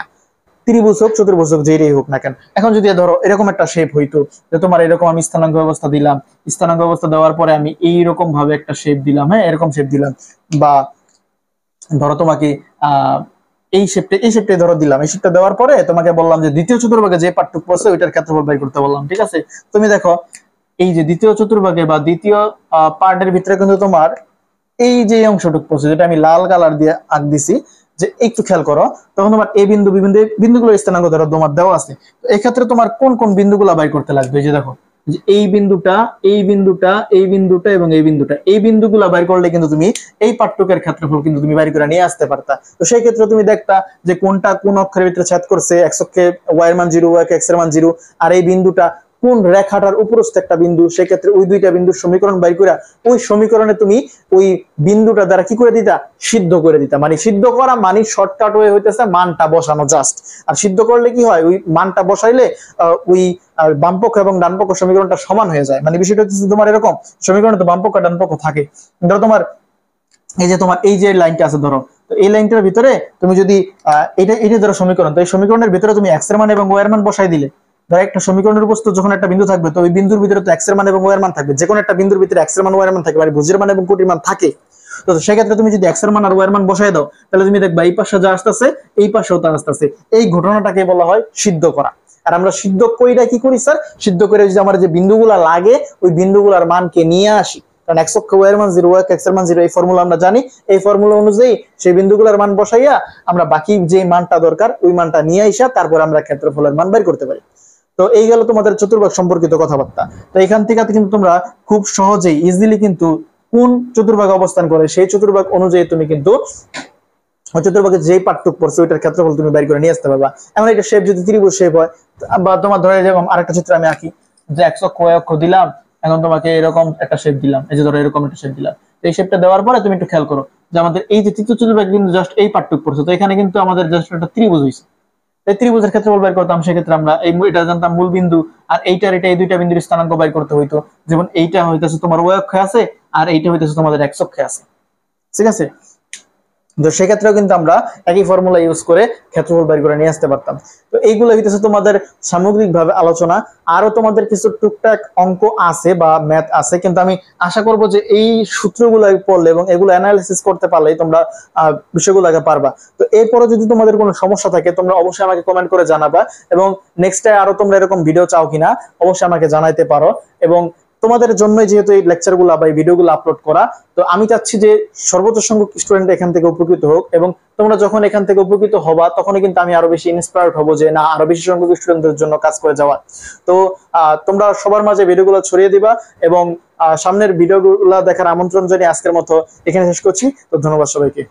ত্রিভুজ হোক চতুর্ভুজ হোক যেটাই হোক না কেন। এখন যদি ধরো এরকম একটা শেপ হইতো, যে তোমার এরকম আমি স্থানাঙ্ক ব্যবস্থা দিলাম, স্থানাঙ্ক ব্যবস্থা দেওয়ার পরে আমি এইরকম ভাবে একটা শেপ দিলাম, হ্যাঁ এরকম শেপ দিলাম, বা ধরো তোমাকে এই শেপটা ধরো দিলাম, এই শেপটা দেওয়ার পরে তোমাকে বললাম যে দ্বিতীয় চতুর্ভাগে যে পার্টটুক পড়ছে ওইটার ক্ষেত্রফল বের করতে বললাম, ঠিক আছে? তুমি দেখো এই যে দ্বিতীয় চতুর্ভাগে বা দ্বিতীয় পার্টের ভিতরে কিন্তু তোমার এই যে অংশটুক পড়ছে, যেটা আমি লাল কালার দিয়ে আঁক দিছি, যে একটু খেয়াল করো, তখন তোমার এই বিন্দু বিন্দুগুলোর স্থানাঙ্ক ধরো তোমার দেওয়া আছে। তো এই ক্ষেত্রে তোমার কোন কোন বিন্দুগুলো বাইর করতে লাগবে? এই যে দেখো, যে এই বিন্দুটা, এই বিন্দুটা, এই বিন্দুটা এবং এই বিন্দুটা, এই বিন্দুগুলা বাইর করলে কিন্তু তুমি এই পার্থক্যের ক্ষেত্রফল কিন্তু তুমি বাইর করে নিয়ে আসতে পারতা। তো সেই ক্ষেত্রে তুমি দেখতা যে কোনটা কোন অক্ষরের ভিতরে ছেদ করছে, x অক্ষে y এর মান 0, y অক্ষে x এর মান 0, আর এই বিন্দুটা কোন রেখাটার উপরস্থ একটা বিন্দু, সেই ক্ষেত্রে ওই দুইটা বিন্দুর সমীকরণ বাইর করে ওই সমীকরণে তুমি ওই বিন্দুটা দ্বারা কি করে দিতা? সিদ্ধ করে দিতা। মানে সিদ্ধ করা মানে শর্টকাট ওয়ে হইতেছে মানটা বসানো জাস্ট। আর সিদ্ধ করলে কি হয়? ওই মানটা বসাইলে ওই বামপক্ষ এবং ডানপক্ষ সমীকরণটা সমান হয়ে যায়। মানে বিষয়টা হচ্ছে তোমার এরকম, সমীকরণে তো বামপক্ষ ডানপক্ষ থাকে। ধরো তোমার এই যে লাইনটা আছে, ধরো তো এই লাইনটার ভিতরে তুমি যদি এটা ধরো সমীকরণ, তো এই সমীকরণের ভিতরে তুমি x এর মান এবং y এর মান বসাই দিলে, ধরো একটা সমীকরণের বস্তু যখন একটা বিন্দু থাকবে, তো ওই বিন্দুর ভিতরে তো x এর মান এবং y এর মান থাকবে, যে কোনো একটা বিন্দুর ভিতরে x এর মান y এর মান থাকবে, মানে ভুজের মান এবং কোটির মান থাকে। তো সেক্ষেত্রে তুমি যদি x এর মান আর y এর মান বসাই দাও, তাহলে তুমি দেখবা এই পাশে যা আসতেছে এই পাশেও তা আসতেছে। এই ঘটনাটাকে বলা হয় সিদ্ধ করা। আর আমরা সিদ্ধ কইরা কি করি স্যার? সিদ্ধ করে যদি আমার যে বিন্দুগুলা লাগে ওই বিন্দুগুলার মানকে নিয়ে আসি, কারণ x অক্ষ y এর মান 0, y অক্ষ x এর মান 0, এই ফর্মুলা আমরা জানি। এই ফর্মুলা অনুযায়ী সেই বিন্দুগুলার মান বসাইয়া আমরা বাকি যে মানটা দরকার ওই মানটা নিয়ে আইসা তারপর আমরা ক্ষেত্রফলের মান বের করতে পারি। তো এই গেল তোমাদের চতুর্ভাগ সম্পর্কিত কথাবার্তা। তো এখান থেকে কিন্তু তোমরা খুব সহজেই ইজিলি কিন্তু কোন চতুর্ভাগ অবস্থান করে সেই চতুর্ভাগ অনুযায়ী তুমি কিন্তু ওই চতুর্ভাগে যেই পার্থক্য পড়ছে ওইটার ক্ষেত্রফল তুমি বের করে নিয়ে আসতে পারবা। এমন একটা শেপ যদি ত্রিভুজ শেপ হয়, বা তোমার ধরে যেরকম আরেকটা চিত্র আমি আঁকি, যে x অক্ষ y অক্ষ দিলাম, এখন তোমাকে এরকম একটা শেপ দিলাম, এই যে ধরো এরকম একটা শেপ দিলাম। এই শেপটা দেওয়ার পরে তুমি একটু খেয়াল করো যে আমাদের এই যে তৃতীয় চতুর্ভাগ কিন্তু জাস্ট এই পার্থক্য পড়ছে, তো এখানে কিন্তু আমাদের জাস্ট একটা ত্রিভুজ হইছে। এই ত্রিভুজের ক্ষেত্রফল বের করতাম, সেক্ষেত্রে আমরা এটা জানতাম মূল বিন্দু, আর এই দুইটা বিন্দুর স্থানাঙ্ক বের করতে হইতো। যেমন এইটা হইতেছে তোমার y অক্ষে আছে, আর এইটা হইতেছে তোমাদের x অক্ষে আছে, ঠিক আছে? তো সেক্ষেত্রেও কিন্তু আমরা একই ফর্মুলা ইউজ করে ক্ষেত্রফল বের করে নিয়ে আসতে পারতাম। তো এইগুলো হইতেছে তোমাদের সামগ্রিকভাবে আলোচনা। আরো তোমাদের কিছু টুকটাক অঙ্ক আছে বা ম্যাথ আছে, কিন্তু আমি আশা করব যে এই সূত্রগুলো পড়লে এবং এগুলো অ্যানালাইসিস করতে পারলেই তোমরা বিষয়গুলোকে পারবা। তো এরপরে যদি তোমাদের কোনো সমস্যা থাকে তোমরা অবশ্যই আমাকে কমেন্ট করে জানাবা, এবং নেক্সট টাইম আরো তোমরা এরকম ভিডিও চাও কিনা অবশ্যই আমাকে জানাইতে পারো। এবং তোমাদের জন্যই যেহেতু এই লেকচারগুলো বা এই ভিডিওগুলো আপলোড করা, তো আমি চাচ্ছি যে সর্বোচ্চ সংখ্যক স্টুডেন্ট এখান থেকে উপকৃত হোক, এবং তোমরা যখন এখান থেকে উপকৃত হবা তখনই কিন্তু আমি আরো বেশি ইন্সপায়ার্ড হবো যে না, আরো বেশি সংখ্যক স্টুডেন্টদের জন্য কাজ করে যাওয়া। তো তোমরা সবার মাঝে ভিডিওগুলো ছড়িয়ে দিবা, এবং সামনের ভিডিওগুলো দেখার আমন্ত্রণ জানিয়ে আজকের মতো এখানে শেষ করছি। তো ধন্যবাদ সবাইকে।